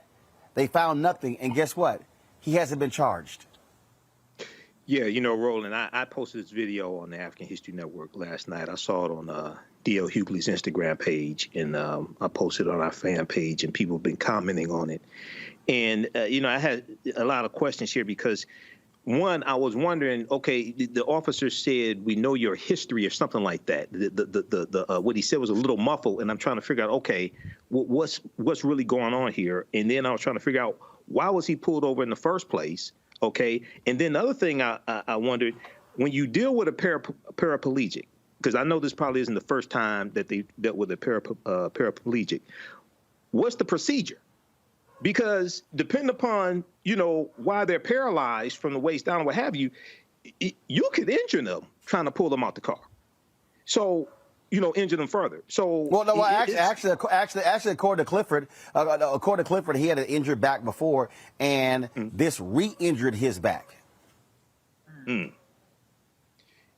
they found nothing. And guess what? He hasn't been charged. Yeah, you know, Roland, I posted this video on the African History Network last night. I saw it on D.L. Hughley's Instagram page, and I posted it on our fan page, and people have been commenting on it. And, you know, I had a lot of questions here because, one, I was wondering, okay, the officer said, we know your history or something like that. What he said was a little muffled, and I'm trying to figure out, okay, what's really going on here? And then I was trying to figure out, why was he pulled over in the first place? Okay. And then the other thing I wondered, when you deal with a paraplegic, because I know this probably isn't the first time that they dealt with a paraplegic, what's the procedure? Because depending upon, you know, why they're paralyzed from the waist down or what have you, you could injure them trying to pull them out the car. So, you know, injure them further. So, well, no, actually, according to Clifford, he had an injured back before, and this re-injured his back.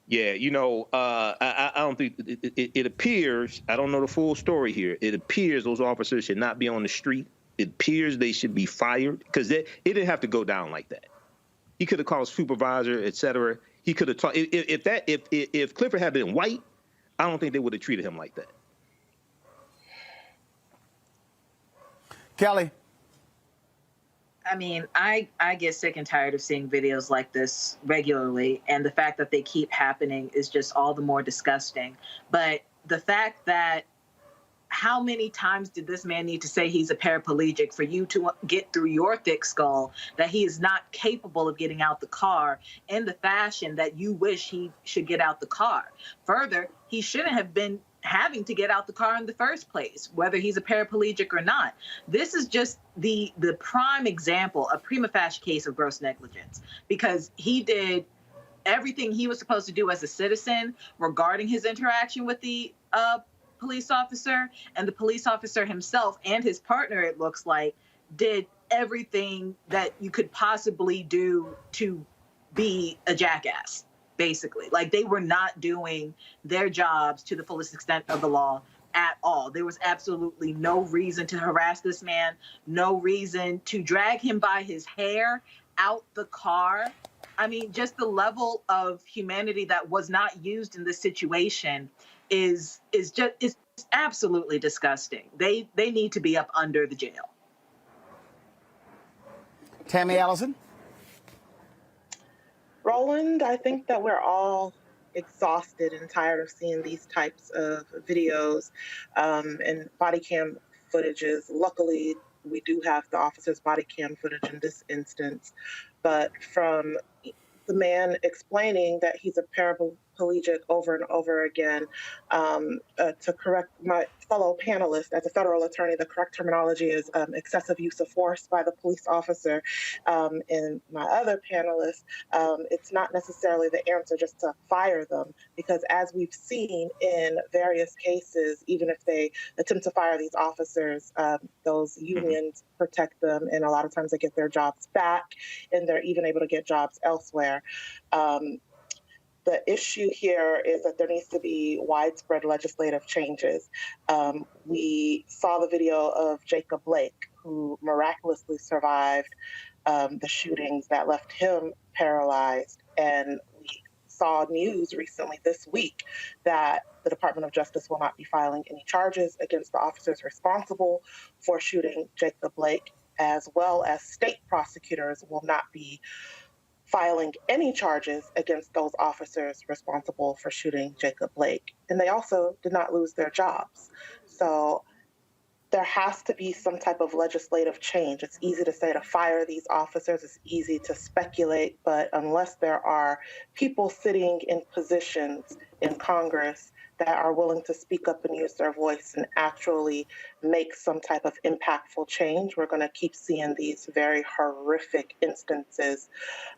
Yeah, you know, I don't think it appears. I don't know the full story here. It appears those officers should not be on the street. It appears they should be fired because it didn't have to go down like that. He could have called a supervisor, et cetera. He could have talked. If Clifford had been white, I don't think they would have treated him like that. Kelly. I mean, I get sick and tired of seeing videos like this regularly, and the fact that they keep happening is just all the more disgusting. But the fact that how many times did this man need to say he's a paraplegic for you to get through your thick skull that he is not capable of getting out the car in the fashion that you wish he should get out the car? Further, he shouldn't have been having to get out the car in the first place, whether he's a paraplegic or not. This is just the prime example, a prima facie case of gross negligence, because he did everything he was supposed to do as a citizen regarding his interaction with the police officer, and the police officer himself and his partner, it looks like, did everything that you could possibly do to be a jackass, basically. Like, they were not doing their jobs to the fullest extent of the law at all. There was absolutely no reason to harass this man, no reason to drag him by his hair out the car. I mean, just the level of humanity that was not used in this situation is absolutely disgusting. They need to be up under the jail. Tammy Allison? Roland, I think that we're all exhausted and tired of seeing these types of videos and body cam footages. Luckily, we do have the officer's body cam footage in this instance, but from the man explaining that he's a paraplegic over and over again, to correct my fellow panelists, as a federal attorney, the correct terminology is excessive use of force by the police officer. And my other panelists, it's not necessarily the answer just to fire them, because as we've seen in various cases, even if they attempt to fire these officers, those unions protect them, and a lot of times they get their jobs back, and they're even able to get jobs elsewhere. The issue here is that there needs to be widespread legislative changes. We saw the video of Jacob Blake, who miraculously survived the shootings that left him paralyzed. And we saw news recently this week that the Department of Justice will not be filing any charges against the officers responsible for shooting Jacob Blake, as well as state prosecutors will not be filing any charges against those officers responsible for shooting Jacob Blake. And they also did not lose their jobs. So there has to be some type of legislative change. It's easy to say to fire these officers. It's easy to speculate, but unless there are people sitting in positions in Congress that are willing to speak up and use their voice and actually make some type of impactful change, we're going to keep seeing these very horrific instances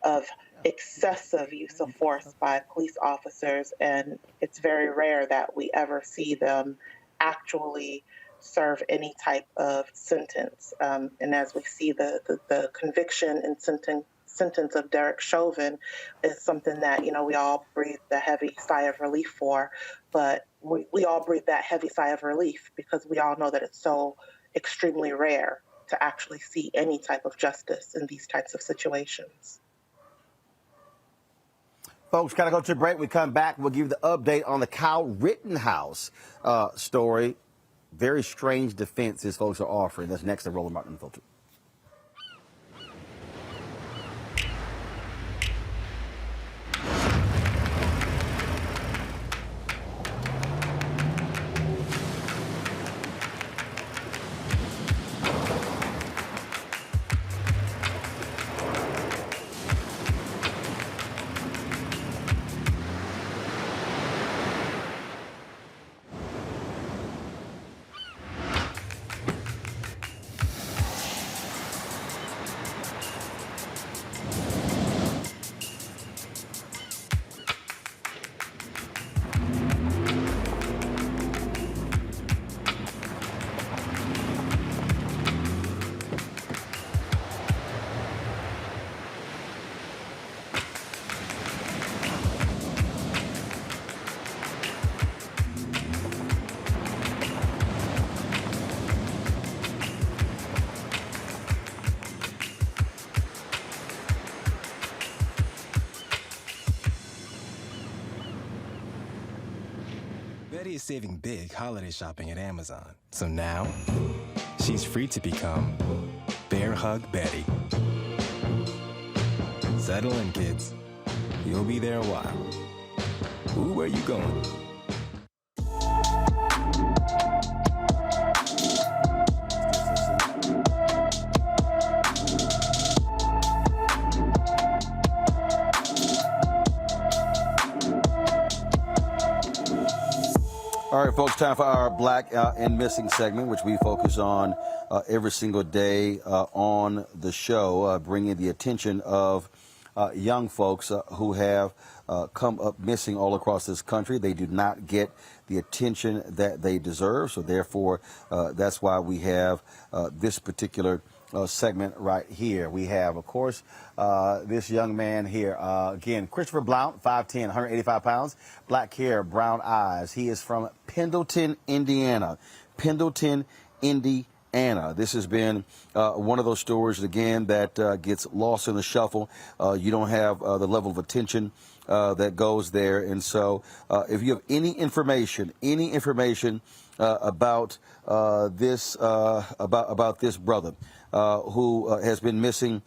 of excessive use of force by police officers. And it's very rare that we ever see them actually serve any type of sentence. And as we see the conviction and sentence of Derek Chauvin is something that, we all breathe a heavy sigh of relief for, but we all breathe that heavy sigh of relief because we all know that it's so extremely rare to actually see any type of justice in these types of situations. Folks, gotta go to a break. We come back, we'll give you the update on the Kyle Rittenhouse story. Very strange defense these folks are offering. That's next to Roland Martin Unfiltered. Betty is saving big holiday shopping at Amazon. So now, she's free to become Bear Hug Betty. Settle in, kids. You'll be there a while. Ooh, where you going? All right, folks, time for our Black and Missing segment, which we focus on every single day on the show, bringing the attention of young folks who have come up missing all across this country. They do not get the attention that they deserve, so therefore that's why we have this particular segment right here. We have, of course, this young man here. Again, Christopher Blount, 5'10", 185 pounds, black hair, brown eyes. He is from Pendleton, Indiana. Pendleton, Indiana. This has been one of those stories, again, that gets lost in the shuffle. You don't have the level of attention that goes there. And so if you have any information about this brother who has been missing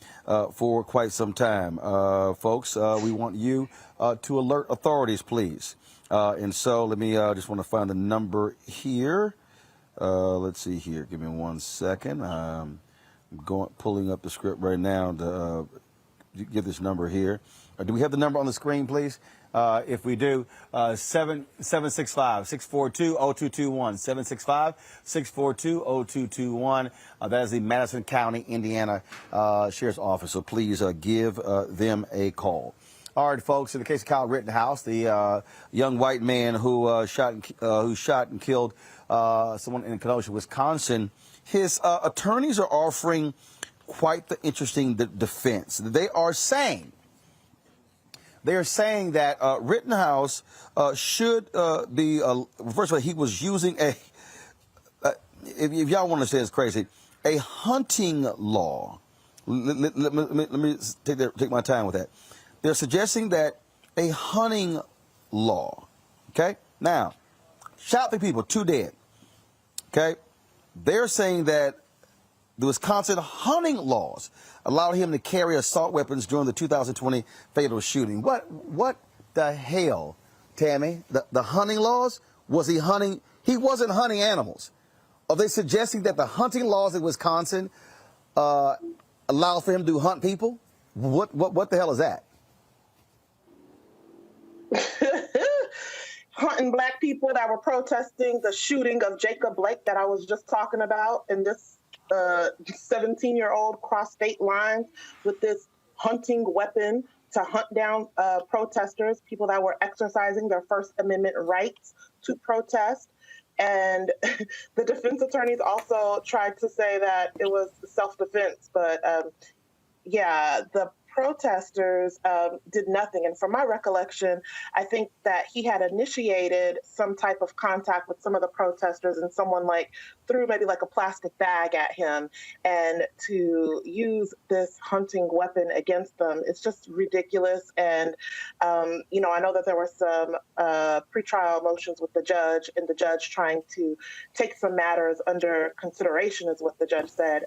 for quite some time, folks, we want you to alert authorities, please. And so let me just want to find the number here. Let's see here. Give me 1 second. I'm pulling up the script right now to give this number here. Do we have the number on the screen, please? If we do, 765-642-0221, 765-642-0221. That is the Madison County, Indiana Sheriff's Office. So please give them a call. All right, folks. In the case of Kyle Rittenhouse, the young white man who shot and killed someone in Kenosha, Wisconsin, his attorneys are offering quite the interesting defense. They are saying that Rittenhouse should be, first of all, he was using if y'all want to say it's crazy, a hunting law. Let me take my time with that. They're suggesting that a hunting law, okay? Now, shot the people, 2 dead, okay? They're saying that the Wisconsin hunting laws allowed him to carry assault weapons during the 2020 fatal shooting. What the hell, Tammy? The hunting laws? Was he hunting? He wasn't hunting animals. Are they suggesting that the hunting laws in Wisconsin allow for him to hunt people? What the hell is that? hunting Black people that were protesting the shooting of Jacob Blake that I was just talking about, and this 17-year-old crossed state lines with this hunting weapon to hunt down protesters, people that were exercising their First Amendment rights to protest. And the defense attorneys also tried to say that it was self-defense, but yeah, the protesters did nothing. And from my recollection, I think that he had initiated some type of contact with some of the protesters, and someone like threw maybe like a plastic bag at him. And to use this hunting weapon against them, it's just ridiculous. And, you know, I know that there were some pretrial motions with the judge, and the judge trying to take some matters under consideration is what the judge said.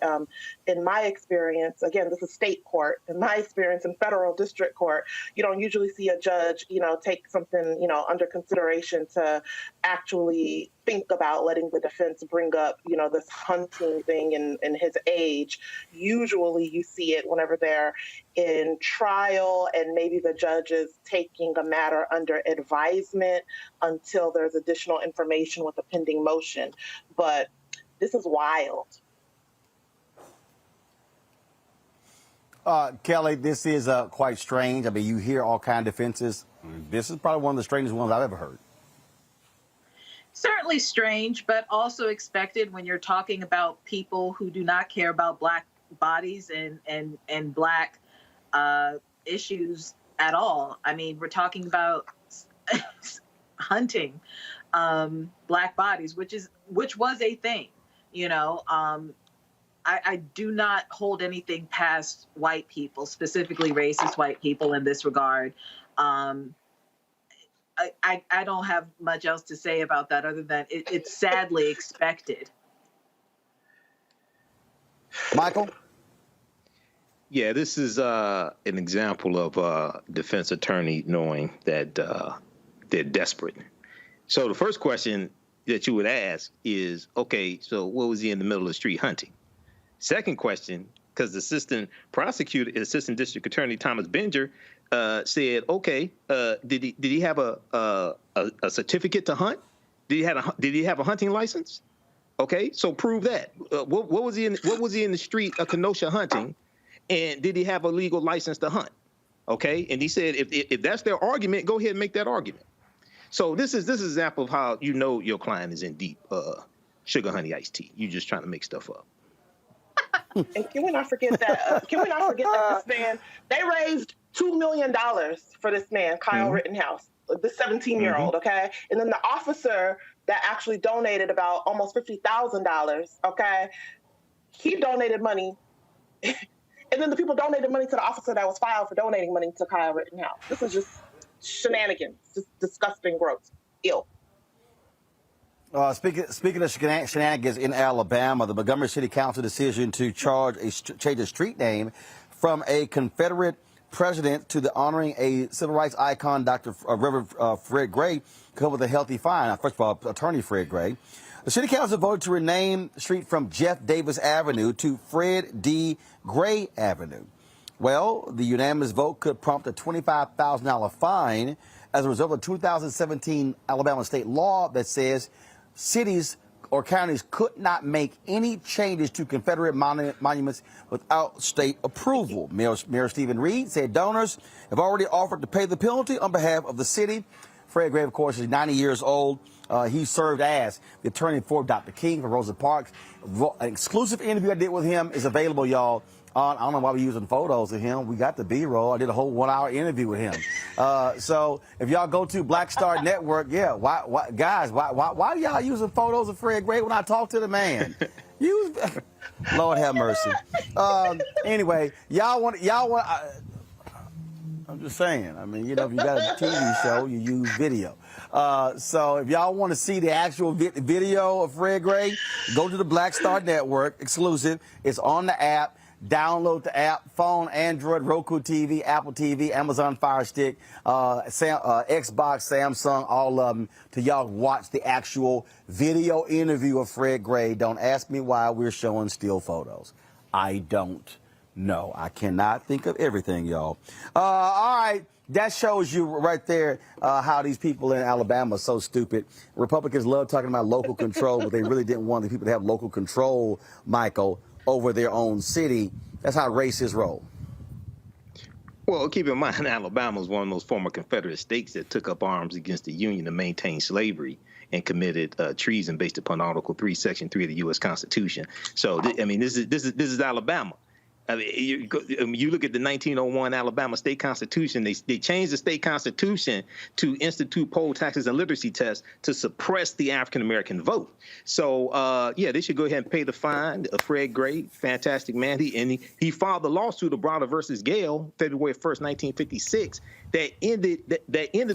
In my experience, again, this is state court. In my experience in federal district court, you don't usually see a judge, you know, take something, you know, under consideration to actually think about letting the defense bring up, you know, this hunting thing in his age. Usually you see it whenever they're in trial and maybe the judge is taking a matter under advisement until there's additional information with a pending motion. But this is wild. Kelly, this is quite strange. I mean, you hear all kinds of defenses. This is probably one of the strangest ones I've ever heard. Certainly strange, but also expected when you're talking about people who do not care about Black bodies and Black issues at all. I mean, we're talking about hunting Black bodies, which was a thing, you know. I do not hold anything past white people, specifically racist white people in this regard. I don't have much else to say about that other than it's sadly expected. Michael? Yeah, this is an example of a defense attorney knowing that they're desperate. So the first question that you would ask is, okay, so what was he in the middle of the street hunting? Second question, because the assistant district attorney Thomas Benger said, okay, did he have a certificate to hunt? Did he have a hunting license? Okay, so prove that. What was he in the street of Kenosha hunting, and did he have a legal license to hunt? Okay, and he said if that's their argument, go ahead and make that argument. So this is an example of how you know your client is in deep sugar honey iced tea. You're just trying to make stuff up. And can we not forget that? This man, they raised $2 million for this man, Kyle Rittenhouse, the 17-year-old, okay? And then the officer that actually donated about almost $50,000, okay? He donated money. And then the people donated money to the officer that was filed for donating money to Kyle Rittenhouse. This is just shenanigans, just disgusting, gross, ill. Speaking of shenanigans in Alabama, the Montgomery City Council decision to change a street name from a Confederate president to the honoring a civil rights icon, Dr. Reverend Fred Gray, come with a healthy fine. First of all, attorney Fred Gray. The City Council voted to rename the street from Jeff Davis Avenue to Fred D. Gray Avenue. Well, the unanimous vote could prompt a $25,000 fine as a result of a 2017 Alabama state law that says cities or counties could not make any changes to Confederate monuments without state approval. Mayor Stephen Reed said donors have already offered to pay the penalty on behalf of the city. Fred Gray, of course, is 90 years old. He served as the attorney for Dr. King for Rosa Parks. An exclusive interview I did with him is available, y'all. I don't know why we're using photos of him. We got the B-roll. I did a whole 1-hour interview with him. So if y'all go to Black Star Network, yeah, why are y'all using photos of Fred Gray when I talk to the man? Lord have mercy. Anyway, y'all want. I'm just saying. I mean, you know, if you got a TV show, you use video. So if y'all want to see the actual video of Fred Gray, go to the Black Star Network, exclusive. It's on the app. Download the app, phone, Android, Roku TV, Apple TV, Amazon Fire Stick, Xbox, Samsung, all of them, to y'all watch the actual video interview of Fred Gray. Don't ask me why we're showing still photos. I don't know. I cannot think of everything, y'all. All right. That shows you right there how these people in Alabama are so stupid. Republicans love talking about local control, but they really didn't want the people to have local control, Michael, over their own city. That's how racists roll. Well, keep in mind, Alabama was one of those former Confederate states that took up arms against the Union to maintain slavery and committed treason based upon Article 3, Section 3 of the U.S. Constitution. So, I mean, this is Alabama. I mean, you look at the 1901 Alabama state constitution, they changed the state constitution to institute poll taxes and literacy tests to suppress the African-American vote. So, yeah, they should go ahead and pay the fine. Fred Gray, fantastic man. He filed the lawsuit of Browder versus Gale, February 1st, 1956, that ended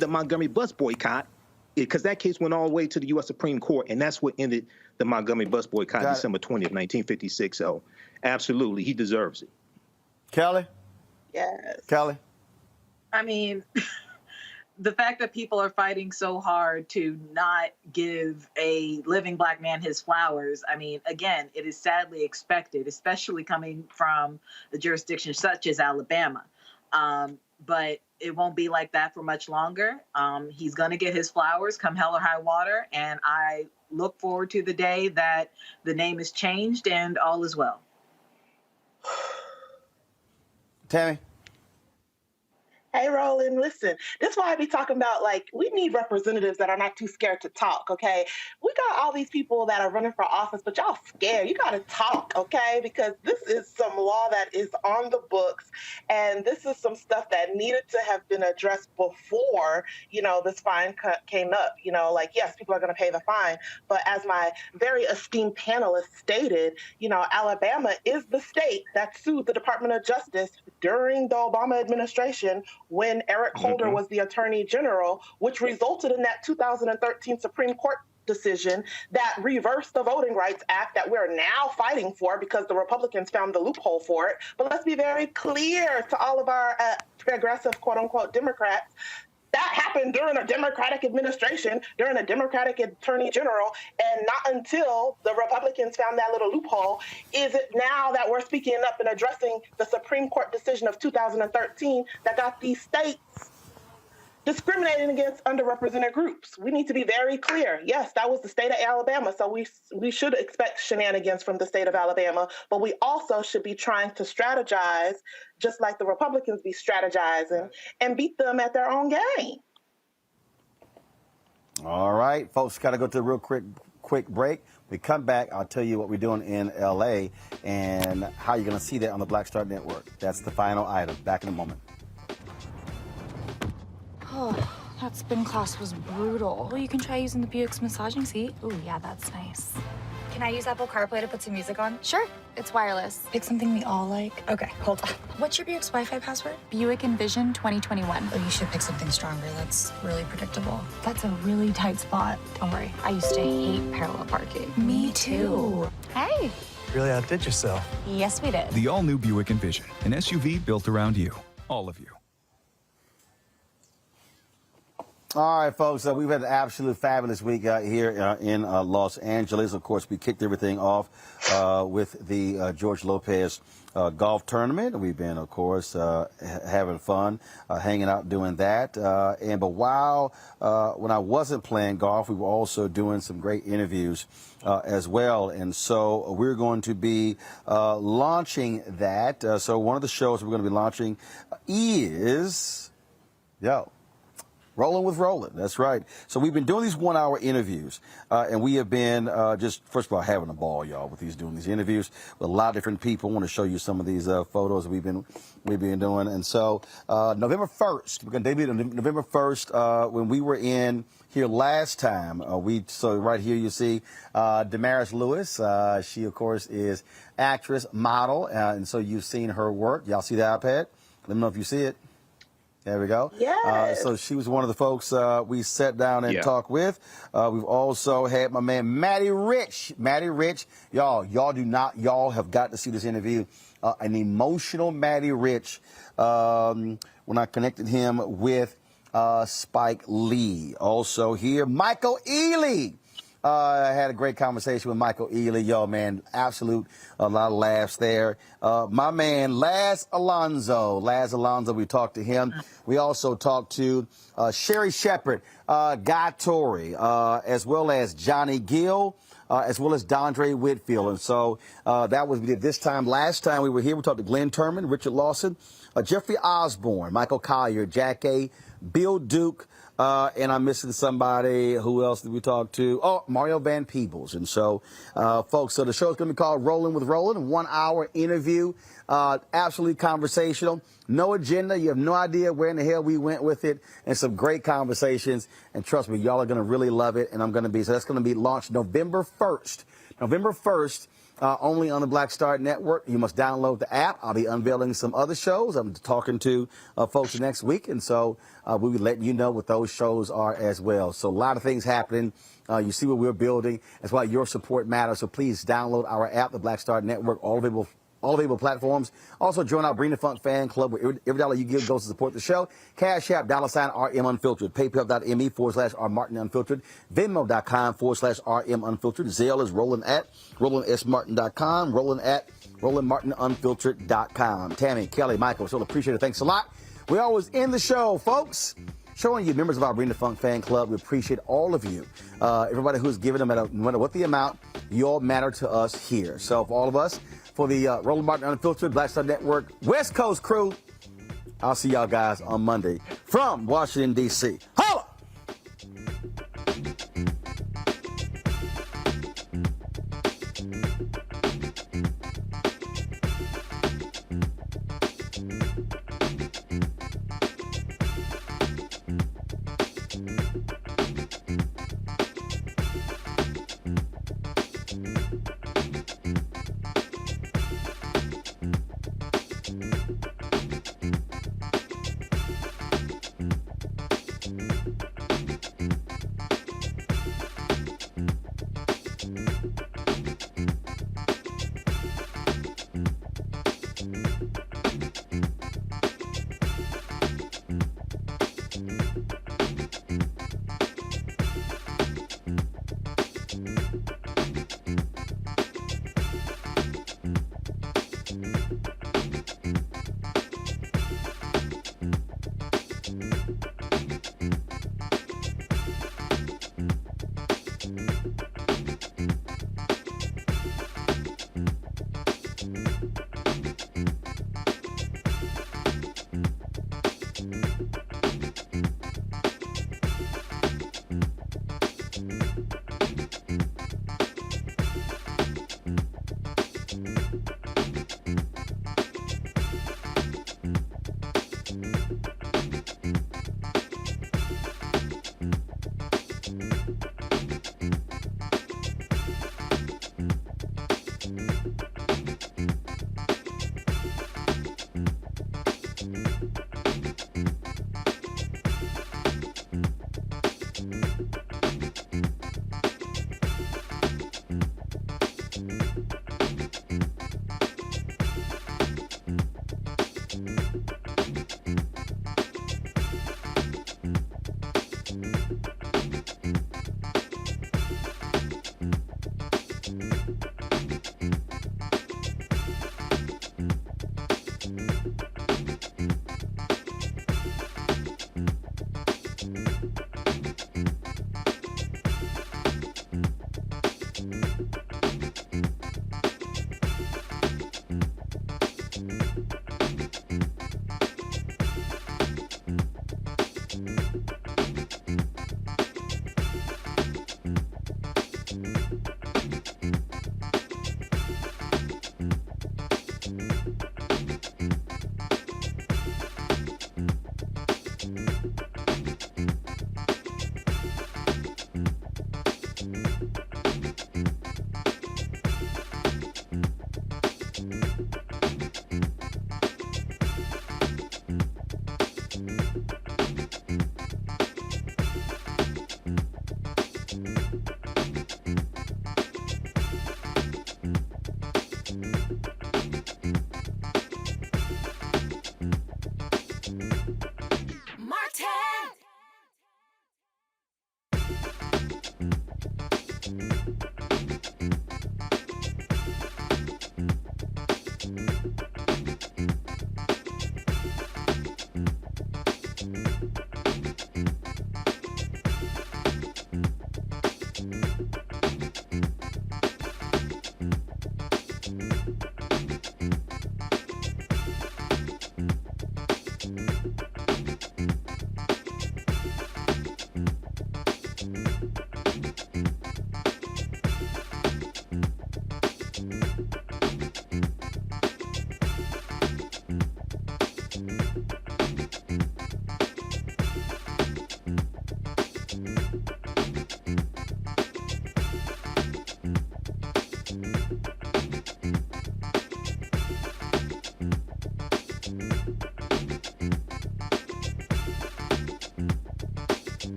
the Montgomery bus boycott, because that case went all the way to the U.S. Supreme Court, and that's what ended the Montgomery bus boycott December 20th, 1956. So, absolutely, he deserves it. Kelly? Yes. Kelly? I mean, the fact that people are fighting so hard to not give a living Black man his flowers, I mean, again, it is sadly expected, especially coming from a jurisdiction such as Alabama. But it won't be like that for much longer. He's going to get his flowers come hell or high water, and I look forward to the day that the name is changed and all is well. Tammy? Hey, Roland, listen, this is why I be talking about, like, we need representatives that are not too scared to talk, okay? We got all these people that are running for office, but y'all scared. You got to talk, okay? Because this is some law that is on the books, and this is some stuff that needed to have been addressed before, you know, this fine came up. You know, like, yes, people are going to pay the fine, but as my very esteemed panelist stated, you know, Alabama is the state that sued the Department of Justice during the Obama administration when Eric Holder was the Attorney General, which resulted in that 2013 Supreme Court decision that reversed the Voting Rights Act that we're now fighting for because the Republicans found the loophole for it. But let's be very clear to all of our progressive, quote-unquote, Democrats. That happened during a Democratic administration, during a Democratic Attorney General, and not until the Republicans found that little loophole is it now that we're speaking up and addressing the Supreme Court decision of 2013 that got these states discriminating against underrepresented groups. We need to be very clear. Yes, that was the state of Alabama, so we should expect shenanigans from the state of Alabama, but we also should be trying to strategize just like the Republicans be strategizing and beat them at their own game. All right, folks, got to go to a real quick break. We come back, I'll tell you what we're doing in L.A. and how you're going to see that on the Black Star Network. That's the final item. Back in a moment. Oh, that spin class was brutal. Well, you can try using the Buick's massaging seat. Ooh, yeah, that's nice. Can I use Apple CarPlay to put some music on? Sure, it's wireless. Pick something we all like. Okay, hold on. What's your Buick's Wi-Fi password? Buick Envision 2021. Oh, you should pick something stronger. That's really predictable. That's a really tight spot. Don't worry, I used to hate parallel parking. Me too. Hey. Really outdid yourself. Yes, we did. The all-new Buick Envision, an SUV built around you. All of you. All right, folks, we've had an absolute fabulous week here in Los Angeles. Of course, we kicked everything off with the George Lopez golf tournament. We've been, of course, having fun, hanging out doing that. But while when I wasn't playing golf, we were also doing some great interviews as well. And so we're going to be launching that. So one of the shows we're going to be launching is, Rolling with Roland. That's right. So we've been doing these 1-hour interviews, and we have been just, first of all, having a ball, y'all, with doing these interviews with a lot of different people. I want to show you some of these photos we've been doing. And so November 1st, we're going to debut on November 1st when we were in here last time. So right here you see Damaris Lewis. She, of course, is actress, model, and so you've seen her work. Y'all see the iPad? Let me know if you see it. There we go. Yes. So she was one of the folks we sat down and talked with. We've also had my man Matty Rich. Matty Rich, y'all have got to see this interview. An emotional Matty Rich when I connected him with Spike Lee. Also here, Michael Ealy. I had a great conversation with Michael Ealy. Yo, man, absolute, a lot of laughs there. My man, Laz Alonso, we talked to him. We also talked to Sherry Shepard, Guy Torrey, as well as Johnny Gill, as well as Dondre Whitfield. And so that was, we did this time. Last time we were here, we talked to Glenn Turman, Richard Lawson, Jeffrey Osborne, Michael Collier, Jack A., Bill Duke, and I'm missing somebody. Who else did we talk to? Oh, Mario Van Peebles. And so, folks, so the show's going to be called Rolling with Roland, a 1 hour interview, absolutely conversational, no agenda. You have no idea where in the hell we went with it, and some great conversations. And trust me, y'all are going to really love it. And so that's going to be launched November 1st. November 1st. Only on the Black Star Network. You must download the app. I'll be unveiling some other shows. I'm talking to folks next week, and so we'll be letting you know what those shows are as well. So a lot of things happening. You see what we're building. That's why your support matters. So please download our app, the Black Star Network, all available platforms. Also, join our Bring the Funk fan club, where every dollar you give goes to support the show. Cash App, $RM Unfiltered. PayPal.me/R Martin Unfiltered. Venmo.com/RM Unfiltered. Zelle is Roland at RolandSMartin.com. Roland at RolandMartinUnfiltered.com. Tammy, Kelly, Michael, so appreciate it. Thanks a lot. We always end the show, folks, showing you members of our Bring the Funk fan club. We appreciate all of you. Everybody who's given them, no matter what the amount, you all matter to us here. So for all of us, for the Roland Martin Unfiltered Black Star Network West Coast crew, I'll see y'all guys on Monday from Washington, D.C. Holla!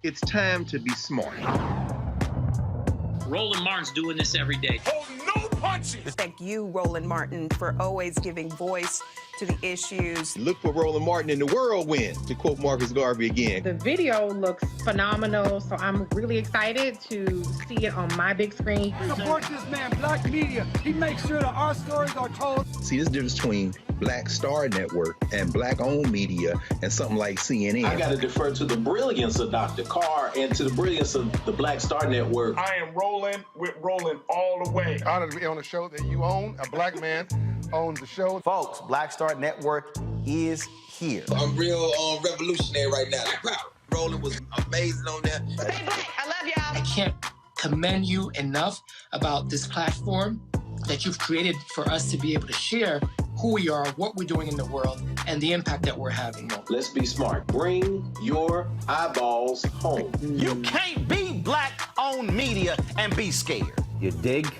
it's time to be smart. Roland Martin's doing this every day. Oh, no punches! Thank you, Roland Martin, for always giving voice to the issues. Look for Roland Martin in the whirlwind, to quote Marcus Garvey again. The video looks phenomenal, so I'm really excited to see it on my big screen. Support this man, Black Media. He makes sure that our stories are told. See, this difference between Black Star Network and Black-owned media and something like CNN. I got to defer to the brilliance of Dr. Carr and to the brilliance of the Black Star Network. I am rolling with Roland all the way. Honored to be on a show that you own. A black man owns the show. Folks, Black Star Network is here. I'm real revolutionary right now. Roland was amazing on there. Stay black. I love y'all. I can't commend you enough about this platform that you've created for us to be able to share who we are, what we're doing in the world, and the impact that we're having. Let's be smart. Bring your eyeballs home. You can't be black-owned media and be scared. You dig?